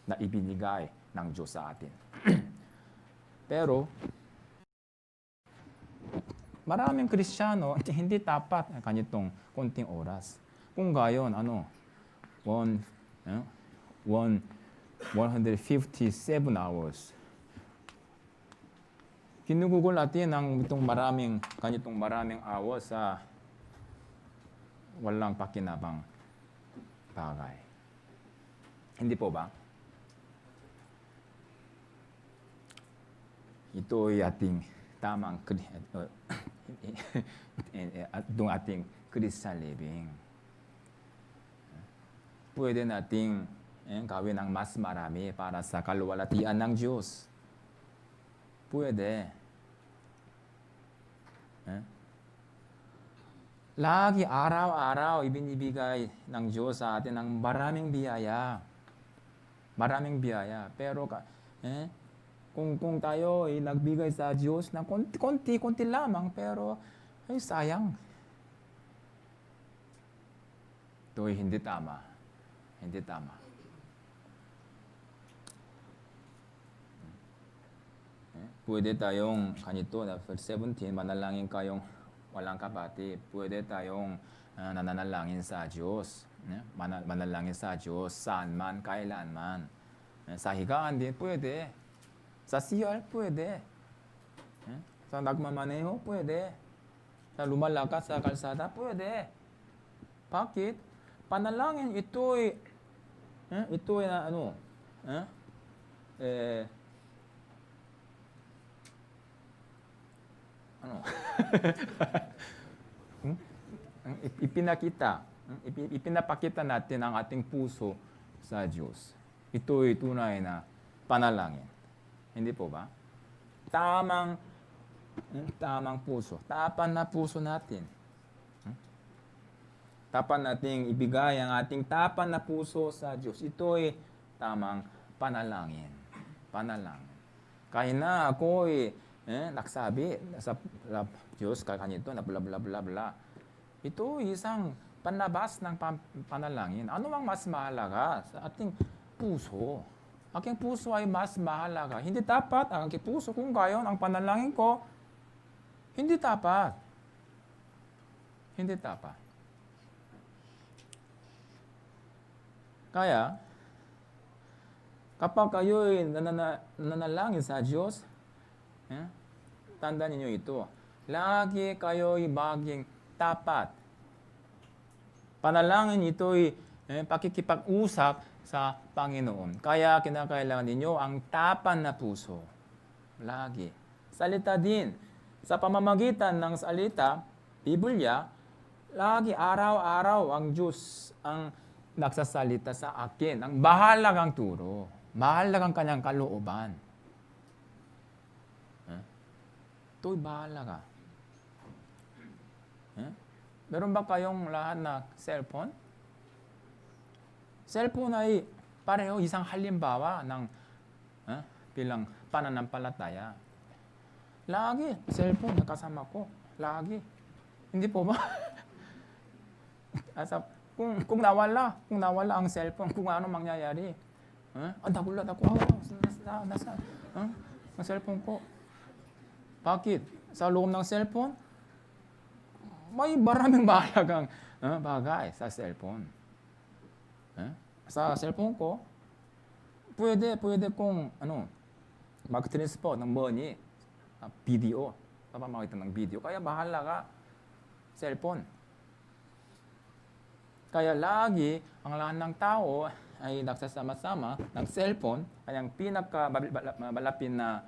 na ibinigay ng Diyos sa atin. Pero, maraming Kristiyano hindi tapat ang kanitong konting oras. Kung gayon, 157 hours. Kinugugol natin ang kanitong maraming hours sa walang pakinabang bagay. Hindi po ba? Ito ay ating tamang itong ating Christian living. Pwede nating gawin ang mas marami para sa kaluwalhatian ng Diyos. Pwede. Lagi araw-araw ibinibigay ng Diyos sa atin ng maraming biyaya. Maraming biyaya. Pero kung tayo ay nagbigay sa Diyos ng konti lamang, pero ay sayang. Ito ay hindi tama. Hindi tama. Pwede tayong kanito na verse 17, manalangin kayong walang kapatid. Pwede tayong nananalangin sa Diyos. Manalangin sa Diyos saan man, kailan man. Sa higaan din pwede. Sa CR pwede. Sa nagmamaneho pwede. Sa lumalakad sa kalsada pwede. Bakit? Panalangin ito'y na ipinapakita natin ang ating puso sa Diyos. Ito'y tunay na panalangin. Hindi po ba? Tamang puso. Tapan na puso natin. Tapan nating ibigay ang ating tapan na puso sa Diyos. Ito'y tamang panalangin. Panalangin. Kaya na ako'y nagsabi sa Diyos kanito na bla bla bla bla. Ito isang panlabas ng panalangin. Ano ang mas mahalaga sa ating puso? Aking puso ay mas mahalaga. Hindi dapat ang aking puso kung gayon ang panalangin ko. Hindi dapat. Hindi dapat. Kaya, Kapag kayo'y nananalangin sa Diyos, tandaan niyo ito, lagi kayo'y maging tapat. Panalangin ito'y pakikipag-usap sa Panginoon. Kaya kinakailangan ninyo ang tapan na puso. Lagi. Salita din. Sa pamamagitan ng salita, Biblia, lagi araw-araw ang Diyos ang nagsasalita sa akin. Ang bahala kang turo. Bahala kang kanyang kalooban. Ito'y bahala ka. Meron ba kayong lahat na cellphone? Cellphone ay pareho isang halimbawa ng bilang pananampalataya. Lagi, cellphone nakasama ko. Lagi. Hindi po ba? Kung nawala ang cellphone, kung ano mangyayari. Nagulat ako. Nasa ang cellphone ko. Bakit? Sa loob ng cellphone, may maraming mahalagang bagay sa cellphone. Sa cellphone ko, pwede kong mag-transfer ng money, video, sa pamamagitan ng video. Kaya bahala ka, cellphone. Kaya lagi, ang lahat ng tao ay nagsasama-sama ng cellphone, kanyang pinaka-malapit na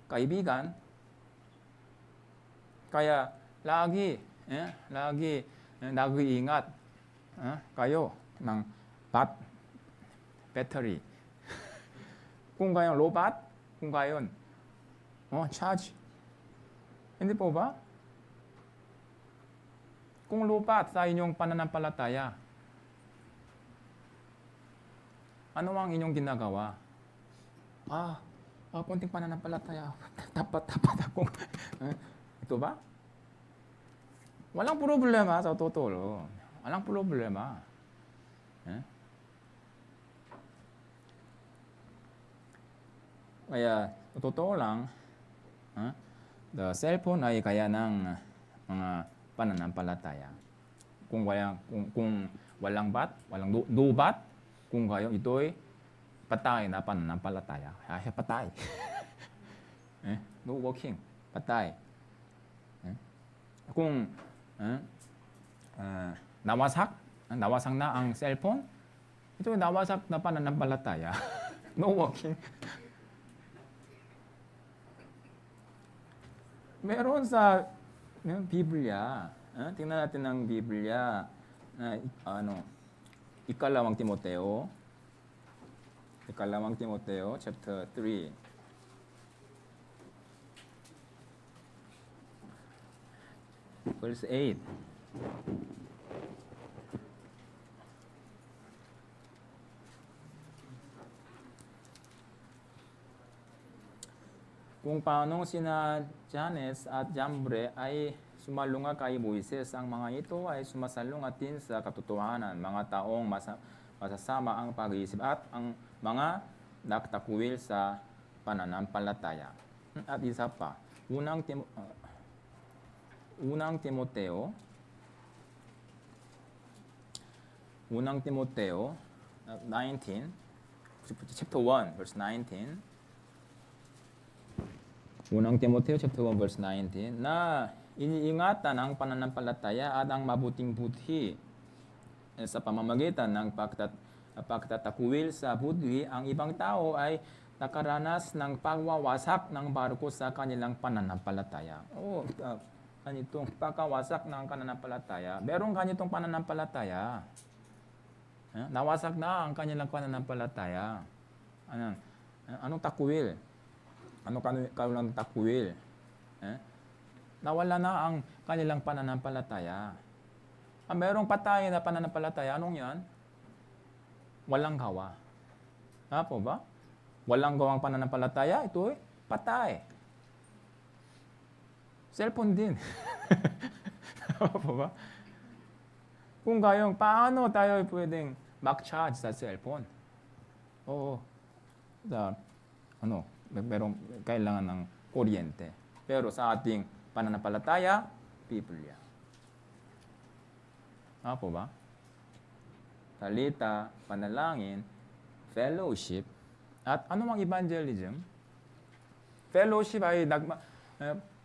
kaibigan. Kaya lagi nag-iingat kayo ng battery. Kung kayong low bat, kung kayon charge. Hindi po ba? Kung low bat sa inyong pananampalataya, ano ang inyong ginagawa? Konting pananampalataya. Tapat ako. Ito ba? Walang problema sa totoo. Walang problema. Kaya, totoo lang, the cellphone ay kaya ng mga pananampalataya. Kung walang bat, walang dubat, kung kayo ito'y patay na pananampalataya. Kaya patay. No working. Patay. Kung nawasak na ang cellphone, ito nawasak na pananampalataya. No working. Meron sa Biblia, tingnan natin ang Biblia na Ikalawang Timoteo chapter 3. Verse 8. Kung paano sina Janes at Jambre ay sumalunga kay Moises, ang mga ito ay sumasalungatin sa katotohanan, mga taong masasama ang pag-iisip at ang mga nagtakwil sa pananampalataya. At isa pa, unang Timoteo 19, chapter 1, verse 19. Unang Timoteo chapter 1, verse 19, na iniingatan ang pananampalataya at ang mabuting buti sa pamamagitan ng pagtatakwil sa budhi. Ang ibang tao ay nakaranas ng pagwawasak ng barko sa kanilang pananampalataya. Ganitong pagkawasak ng pananampalataya. Merong ganitong pananampalataya. Nawasak na ang kanilang pananampalataya. Anong takwil? Ano kanilang takwil? Nawala na ang kanilang pananampalataya. Merong patay na pananampalataya. Anong yan? Walang gawa. Po ba? Walang gawang pananampalataya, ito patay. Cellphone din. Po ba? Kung gayong, paano tayo pwedeng mag-charge sa cellphone? Merong kailangan ng kuryente. Pero sa ating pananampalataya, Biblia. Po ba? Salita, panalangin, fellowship, At ano ang evangelism? Fellowship ay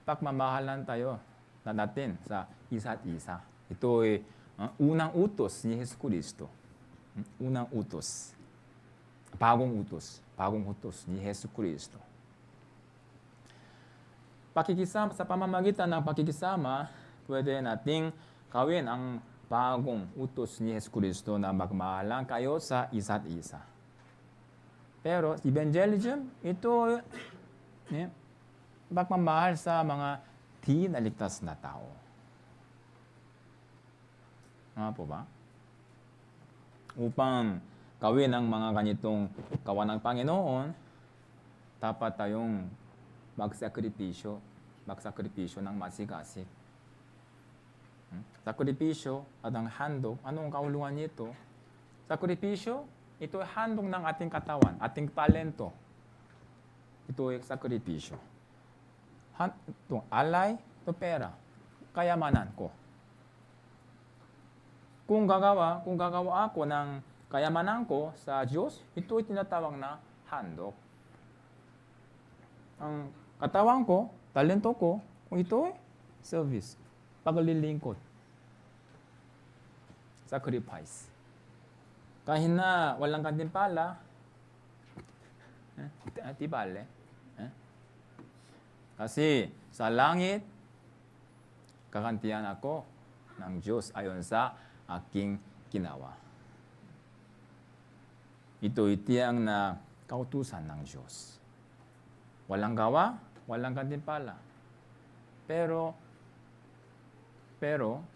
pagmamahalan tayo natin sa isa't isa. Ito ay unang utos ni Hesus Kristo. Unang utos. Bagong utos ni Hesus Kristo. Pakikisama, sa pamamagitan ng pakikisama, pwede nating gawin ang bagong utos ni Hesus Kristo na magmahalan kayo sa isa't isa. Pero evangelism, ito pagmamahal sa mga di naligtas na tao. Nga po ba? Upang gawin ang mga ganitong kawan ng Panginoon, dapat tayong magsakripisyo ng masigasig. Sakripisyo at ang handog, anong kauluan nito? Sakripisyo, ito ay handog ng ating katawan, ating talento. Ito ay sakripisyo. Itong alay, ito pera, kayamanan ko. Kung gagawa ako ng kayamanan ko sa Diyos, ito ay tinatawag na handog. Ang katawan ko, talento ko, kung ito ay service, paglilingkod, sacrifice. Kahit na walang kantimpala, di bale. Kasi sa langit, kakantihan ako ng Diyos ayon sa aking ginawa. Ito itiyang na kautusan ng Diyos. Walang gawa, walang kantimpala. Pero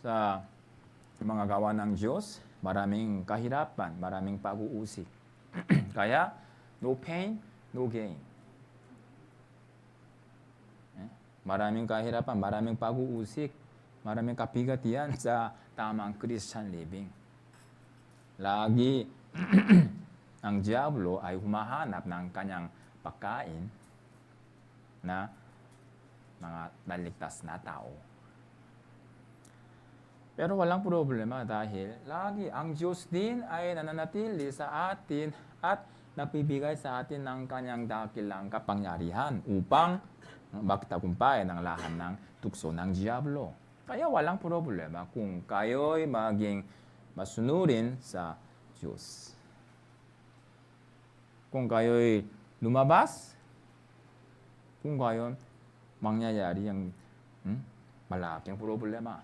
sa mga gawa ng Diyos, maraming kahirapan, maraming pag-uusik. Kaya, no pain, no gain. Maraming kahirapan, maraming pag-uusik, maraming kapigatian sa tamang Christian living. Lagi ang diablo ay humahanap ng kanyang pagkain na mga naligtas na tao. Pero walang problema dahil lagi ang Diyos din ay nananatili sa atin at napibigay sa atin ng kanyang dakilang kapangyarihan upang magtagumpay ng lahat ng tukso ng diablo. Kaya walang problema kung kayo'y maging masunurin sa Diyos. Kung kayo'y lumabas, kung kayo mangyayari ang malaking problema.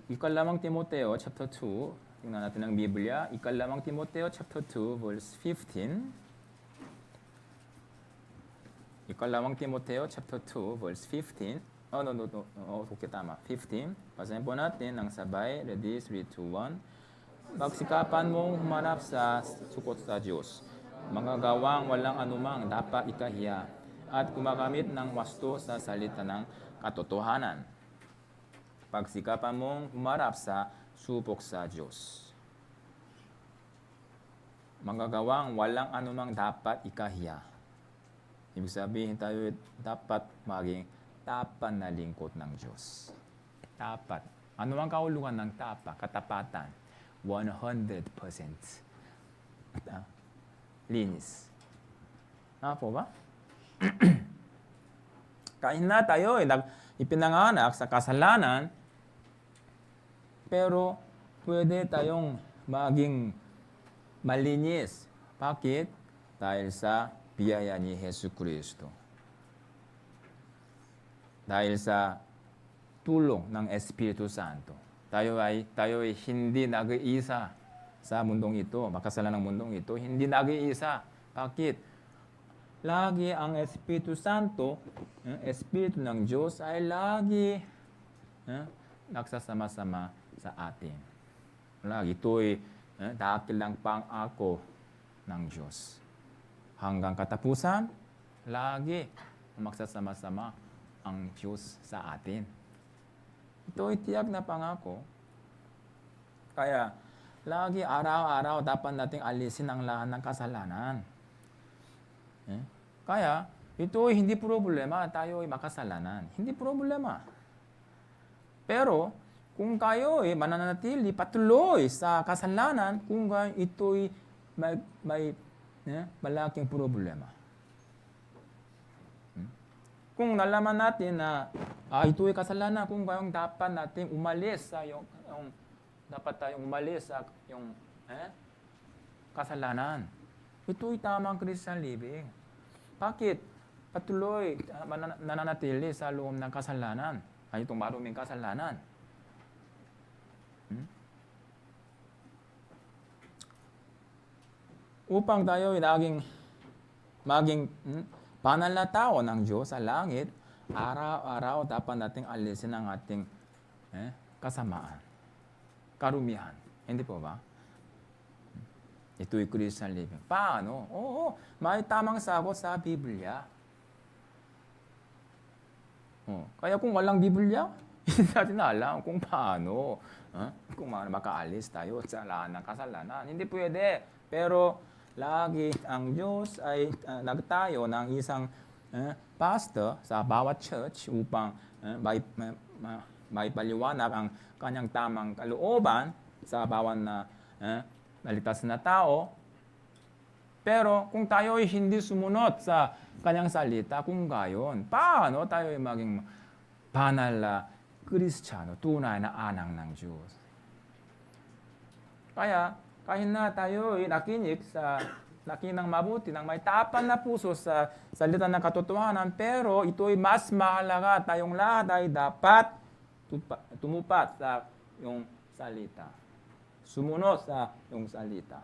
Ikalawang Timoteo chapter 2, tingnan natin ang Biblia. Ikalawang Timoteo chapter 2 verse 15. Ikalawang Timoteo chapter 2 verse 15. Okay, tama. 15. Basahin po natin ng sabay. Ready? 3, 2, 1. Pagsikapan mong humarap sa sukot sa Diyos. Mga gawang walang anumang dapat ikahiya at gumagamit ng wasto sa salita ng katotohanan. Pagsikapan mong humarap sa supok sa Diyos. Mga gawang walang anumang dapat ikahiya. Ibig sabihin tayo dapat maging tapat na lingkod ng Diyos. Tapat. Ano ang kauluan ng tapat? Katapatan. 100%. Linis. Po ba? Kahit na tayo ipinanganak sa kasalanan, pero pwede tayong maging malinis. Bakit? Dahil sa biyaya ni Hesus Kristo. Dahil sa tulong ng Espiritu Santo. Tayo ay hindi nag-iisa sa mundong ito, makasalan ng mundong ito, hindi nag-iisa. Bakit? Lagi ang Espiritu Santo, Espiritu ng Diyos ay lagi nagsasama-sama sa atin. Lagi ito'y dakilang pangako ng Diyos. Hanggang katapusan, lagi magsasama-sama ang Diyos sa atin. Ito ay tiyak na pangako. Kaya, lagi araw-araw dapat nating alisin ang lahat ng kasalanan. Kaya, ito ay hindi problema tayo ay makasalanan. Hindi problema. Pero, Kung kayo mananatili patuloy sa kasalanan, kung ito'y may malaking problema. Kung nalaman natin na ito'y kasalanan, kung kayong dapat natin umalis sa dapat tayong umalis sa yung kasalanan. Ito'y tamang Christian living. Bakit patuloy nananatili sa loob ng kasalanan? Ay itong maruming kasalanan. Upang tayo maging banal na tao ng Diyos sa langit, araw-araw dapat nating alisin ang ating kasamaan, karumihan. Hindi po ba? Ito'y Christian living. Paano? Oo, may tamang sagot sa Biblia. Kaya kung walang Biblia, hindi natin alam kung paano. Kung makaalis tayo sa lahat ng kasalanan. Hindi pwede. Pero lagi ang Diyos ay nagtayo ng isang pastor sa bawat church upang may paliwanag ang kanyang tamang kalooban sa bawat na naligtas na tao. Pero kung tayo ay hindi sumunod sa kanyang salita, kung gayon, paano tayo ay maging banal na Kristiyano, tunay na anak ng Diyos? Kaya, kahit na tayo ay nakinig ng mabuti, ng may tapan na puso sa salita ng katotohanan, pero ito ay mas mahalaga. Tayong lahat ay dapat tumupad sa yung salita. Sumunod sa yung salita.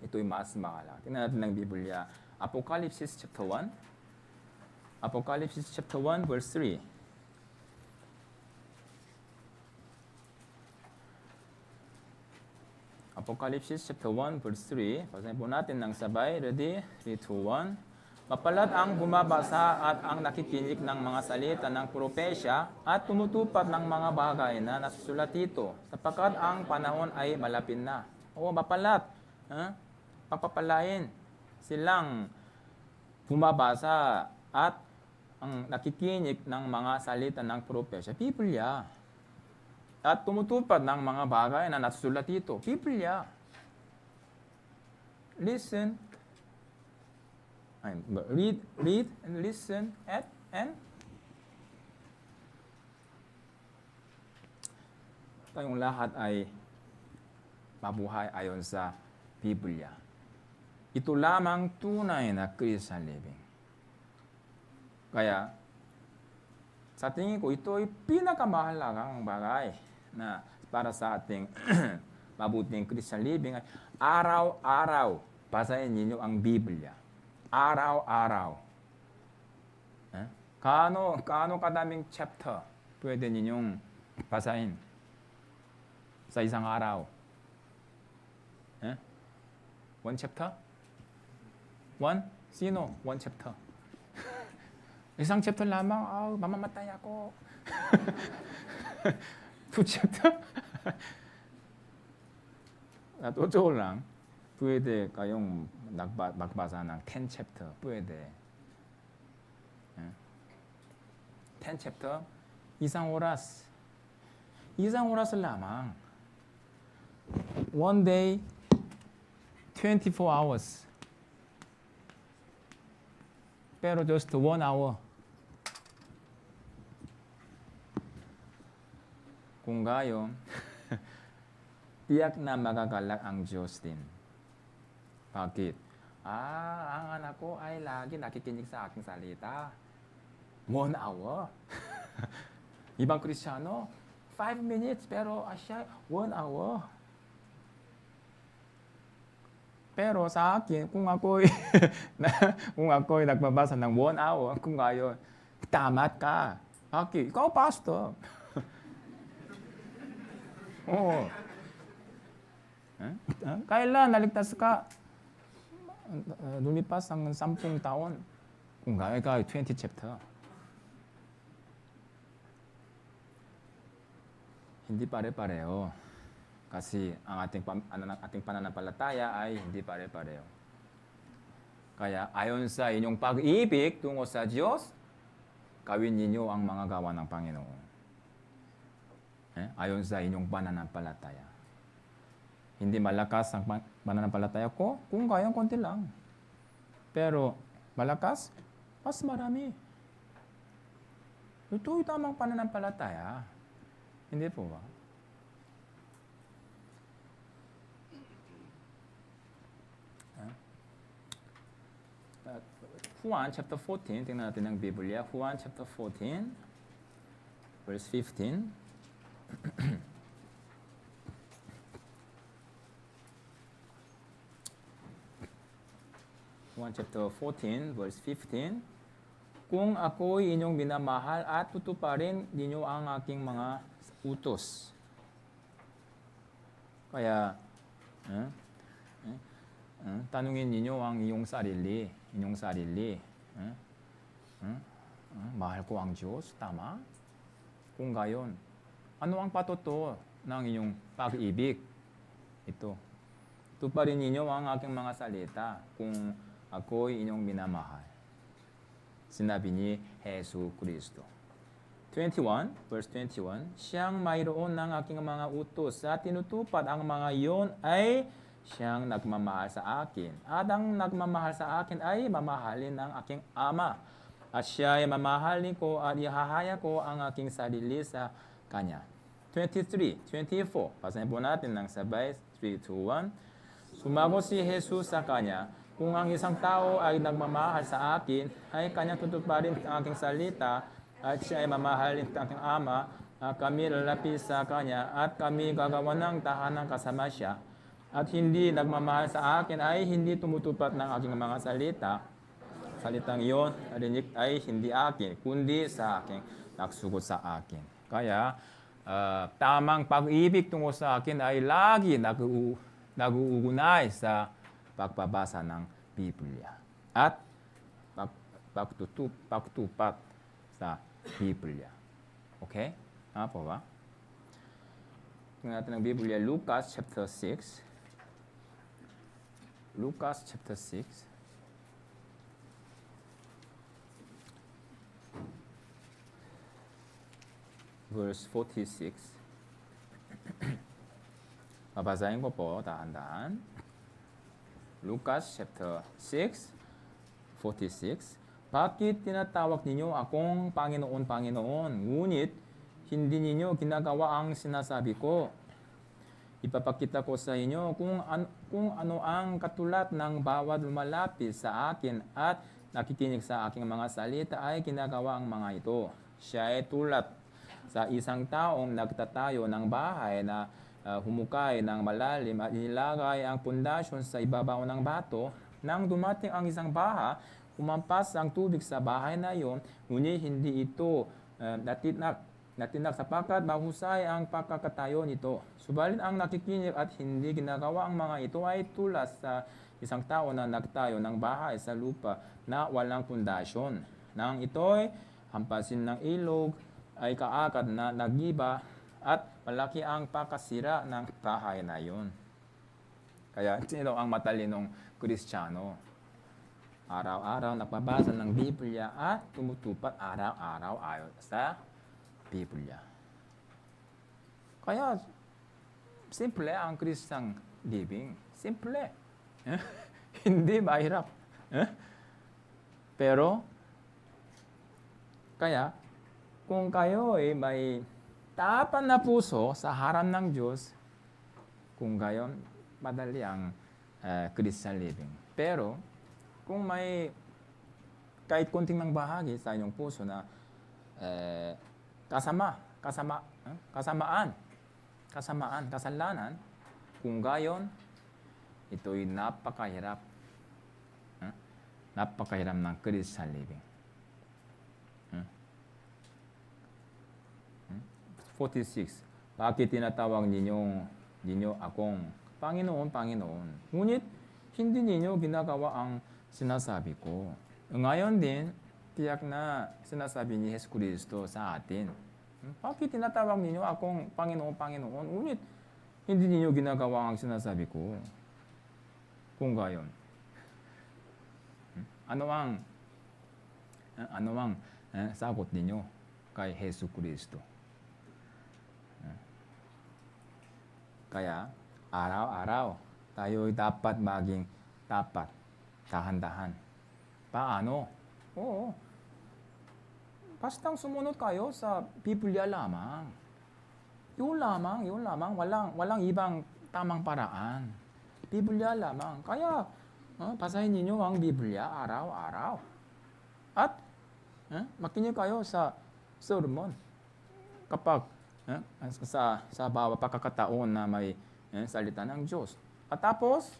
Ito'y mas mahalaga. Tingnan natin ng Biblia. Apocalypse chapter 1. Apocalypse chapter 1 verse 3. Apocalypse chapter 1 verse 3. Basahin po natin ng sabay. Ready? 3, 2, 1. Mapalad ang bumabasa at ang nakikinig ng mga salita ng propesya at tumutupad ng mga bagay na nasusulat dito, sapagkat ang panahon ay malapit na. O mapalad. Papapalain silang bumabasa at ang nakikinig ng mga salita ng propesya. Biblia. At tumutupad ng mga bagay na nasusulat dito. Biblia. Listen. Read and listen and tayong lahat ay mabuhay ayon sa Biblia. Ito lamang tunay na Christian living. Kaya, sa tingin ko, ito ay pinakamahalagang bagay na para sa ating mabuting Christian living. Araw-araw, basahin ninyo ang Biblia. Araw-araw. Kaano kadaming chapter pwede ninyong basahin sa isang araw? One chapter? One? Sino? One chapter. Isang chapter lamang, mamamatay ako. 2 chapter? At totoo lang, pwede kayong magbasa ng 10 chapter. Pwede. 10 chapter? Isang oras. Isang oras lamang. One day, 24 hours. Pero just 1 hour. Kung gayon, tiyak na magagalak ang Diyos din. Bakit? Ang anak ko ay lagi nakikinig sa aking salita. 1 hour. Ibang Kristiyano, 5 minutes, pero siya, 1 hour. Pero sa akin, kung ako'y nagbabasa ng 1 hour, kung ngayon, tamat ka. Okay, ikaw pastor. Oo. Kailan naligtas ka? Lumipas ang 10 taon. Kung ngayon ka, 20 chapter. Hindi pare-pareho. Kasi ang ating pananampalataya ay hindi pare-pareho. Kaya ayon sa inyong pag-ibig tungo sa Diyos, gawin ninyo ang mga gawa ng Panginoon. Ayon sa inyong pananampalataya. Hindi malakas ang pananampalataya ko, kung kaya konti lang. Pero malakas, mas marami. Ito yung tamang pananampalataya. Hindi po ba? Juan chapter 14, tingnan natin ang Biblia. Juan chapter 14, verse 15. Juan chapter 14, verse 15. Kung ako'y inyong minamahal at tutuparin ninyo ang aking mga utos. Kaya, tanungin ninyo ang inyong sarili. Mahal ko ang Diyos, tama? Kung gayon, ano ang patuto ng inyong pag-ibig? Ito. Tuparin ninyo ang aking mga salita kung ako'y inyong minamahal. Sinabi ni Jesus Kristo. 21, verse 21, siyang mayroon ng aking mga utos at tinutupad ang mga iyon ay siyang nagmamahal sa akin. At ang nagmamahal sa akin ay mamahalin ng aking Ama. At siya ay mamahalin ko at ihahaya ko ang aking sarili sa Kanya. 23, 24, pasahin po natin ng sabay, 3, 2, 1. Sumagot si Jesus sa Kanya, kung ang isang tao ay nagmamahal sa akin, ay kanyang tutuparin ang aking salita, at siya ay mamahalin ng aking Ama, at kami lalapit sa Kanya, at kami gagawa ng tahanan kasama siya. At hindi nagmamahal sa akin ay hindi tumutupad ng aking mga salita. Salitang iyon ay hindi akin, kundi sa aking nagsugot sa akin. Kaya, tamang pag-ibig tungo sa akin ay lagi nag-uugnay sa pagbabasa ng Biblia at pagtutupat sa Biblia. Okay? Tama po ba? Tingnan natin ang Biblia, Lucas chapter 6. Lucas chapter 6. Verse 46. Babasahin ko po, dahan-dahan. Lucas chapter 6, 46. Bakit tinatawag ninyo akong Panginoon, Panginoon? Ngunit hindi ninyo ginagawa ang sinasabi ko. Ipapakita ko sa inyo kung ano ang katulad ng bawat lumalapit sa akin at nakikinig sa aking mga salita ay ginagawa ang mga ito. Siya ay tulad sa isang taong nagtatayo ng bahay na humukay ng malalim at inilagay ang pundasyon sa ibabaw ng bato. Nang dumating ang isang baha, umampas ang tubig sa bahay na iyon, ngunit hindi ito natinak sapagkat mahusay ang pagkakatayo nito. Subalit ang nakikinig at hindi ginagawa ang mga ito ay tulad sa isang tao na nagtayo ng bahay sa lupa na walang pundasyon. Nang ito'y hampasin ng ilog, ay kaagad na nagiba at malaki ang pagkasira ng bahay na iyon. Kaya sino ang matalinong Kristiyano? Araw-araw nagbabasa ng Biblia at tumutupad araw-araw ayon sa Biblia. Kaya simple ang Christian living. Simple. Hindi mahirap. Pero kaya kung kayo ay may tapan na puso sa harap ng Diyos, kung gayon, madali ang Christian living. Pero, kung may kahit konting ng bahagi sa inyong puso na kasalanan, kung gayon, ito'y napakahirap. Napakahirap ng Christian living. 46. Bakit tinatawag ninyo akong Panginoon, Panginoon? Ngunit hindi ninyo ginagawa ang sinasabi ko. Ngayon din, tiyak na sinasabi ni Jesus Kristo sa atin. Bakit tinatawag ninyo akong Panginoon, Panginoon? Ngunit hindi ninyo ginagawa ang sinasabi ko. Kung gayon, ano ang sagot ninyo kay Jesus Kristo? Kaya araw-araw tayo'y dapat maging tapat, dahan-dahan. Paano? Oo. Bastang sumunod kayo sa Biblia lamang. Yun lamang. Walang ibang tamang paraan. Biblia lamang. Kaya, basahin ninyo ang Biblia araw-araw. At, makinig kayo sa sermon. Kapag, sa bawat pagkakataon na may salita ng Diyos. At tapos,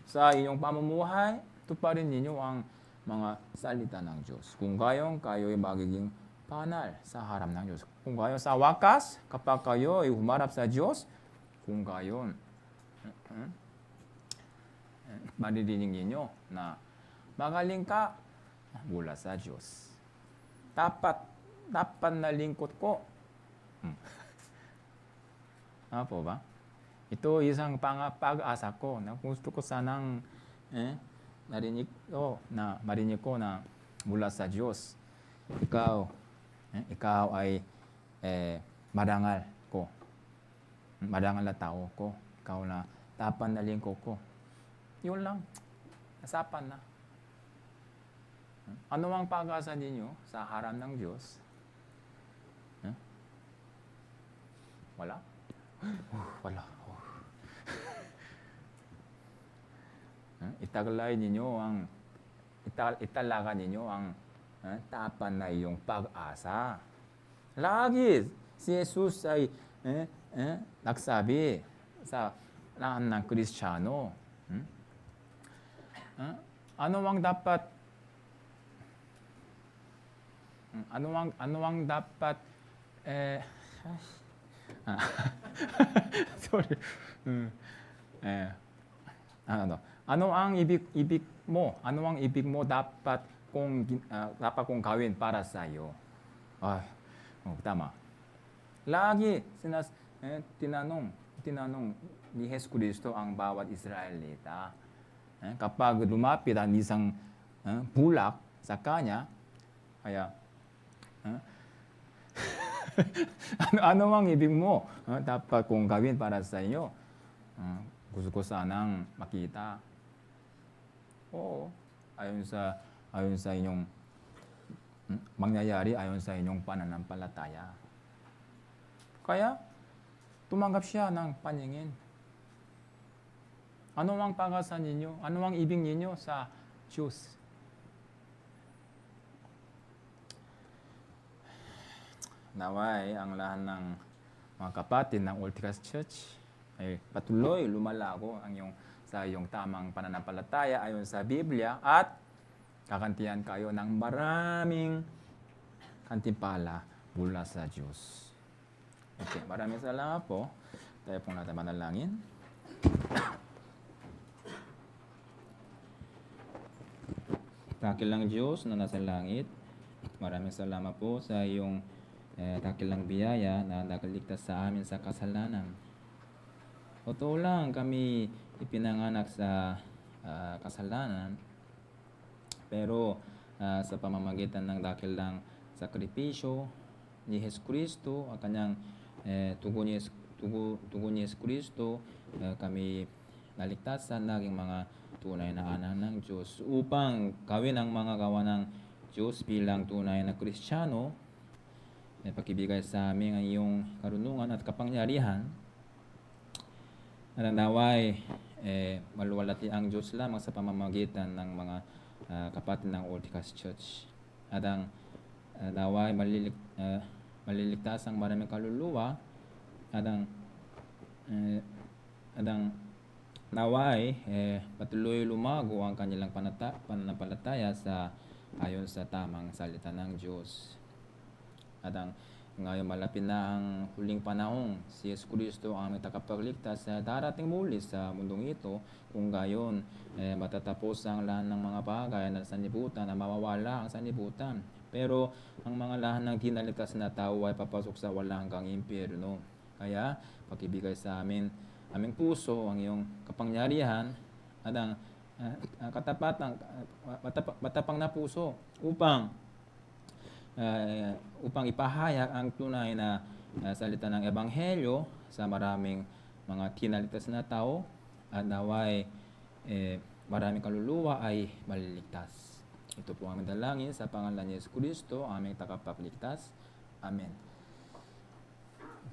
sa inyong pamumuhay, tuparin ninyo ang mga salita ng Diyos. Kung kayo'y magiging banal sa harap ng Diyos. Kung kayo sa wakas, kapag kayo ay humarap sa Diyos, kung kayo maririnig ninyo na magaling ka mula sa Diyos. Dapat na lingkod ko. Ano po ba? Ito isang pag-asa ko na gusto ko sanang marinig ko na mula sa Diyos. Ikaw ay marangal ko. Marangal na tao ko. Ikaw na tapan na lingkod ko. Yun lang. Nasapan na. Ano ang pag-asa ninyo sa harap ng Diyos? Wala? Wala. Italaga ninyo ang tapan na iyong pag-asa. Lagi si Jesus ay nagsabi sa lahat ng Kristiyano. Ano ang dapat sorry. Ano ang ibig mo? Ano ang ibig mo dapat kong gawin para sa iyo? Tama. Lagi tinanong ni Jesus Kristo ang bawat Israelita. Kapag lumapit ang isang bulak sa kanya, kaya ano ang ibig mo dapat kong gawin para sa inyo? Gusto ko sanang makita. Oo. Ayon sa inyong mangyayari, ayon sa inyong pananampalataya. Kaya, tumanggap siya ng paningin. Ano ang pag-asa ninyo? Ano ang ibig ninyo sa Diyos? Naway ang lahat ng mga kapatid ng Ultikas Church ay patuloy lumalago sa iyong tamang pananampalataya ayon sa Biblia at kakantihan kayo ng maraming kantimpala mula sa Diyos. Okay, maraming salamat po. Tayo pong natin manalangin. Dakilang Diyos na nasa langit, maraming salamat po sa iyong dakilang biyaya na nagaligtas sa amin sa kasalanan. Totoo lang kami ipinanganak sa kasalanan, pero sa pamamagitan ng dakilang sakripisyo ni Hesus Kristo, ang kanyang tugon ni Hesus Kristo, kami naligtasan naging mga tunay na anak ng Diyos upang gawin ang mga gawa ng Diyos bilang tunay na Kristiyano. Pakibigay sa amin ang iyong karunungan at kapangyarihan. At naway maluwalhati ang Diyos lamang sa pamamagitan ng mga kapatid ng Ultikas Church. At ang naway maliligtas ang maraming kaluluwa. At ang naway patuloy lumago ang kanilang pananampalataya ayon sa tamang salita ng Diyos. At ngayon malapit na ang huling panahon, si Yesu Kristo ang tagapagligtas sa darating muli sa mundong ito. Kung gayon, matatapos ang lahat ng mga bagay na sanlibutan, na mawawala ang sanlibutan. Pero ang mga lahat ng dinaligtas na tao ay papasok sa walang hanggang impyerno. Kaya, pakibigay sa aming puso ang iyong kapangyarihan at ang matapang na puso upang ipahayag ang tunay na salita ng Ebanghelyo sa maraming mga tinaligtas na tao at naway maraming kaluluwa ay maliligtas. Ito po ang aming dalangin sa pangalan ni Yesu Kristo, aming tagapagligtas. Amen.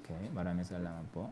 Okay, maraming salamat po.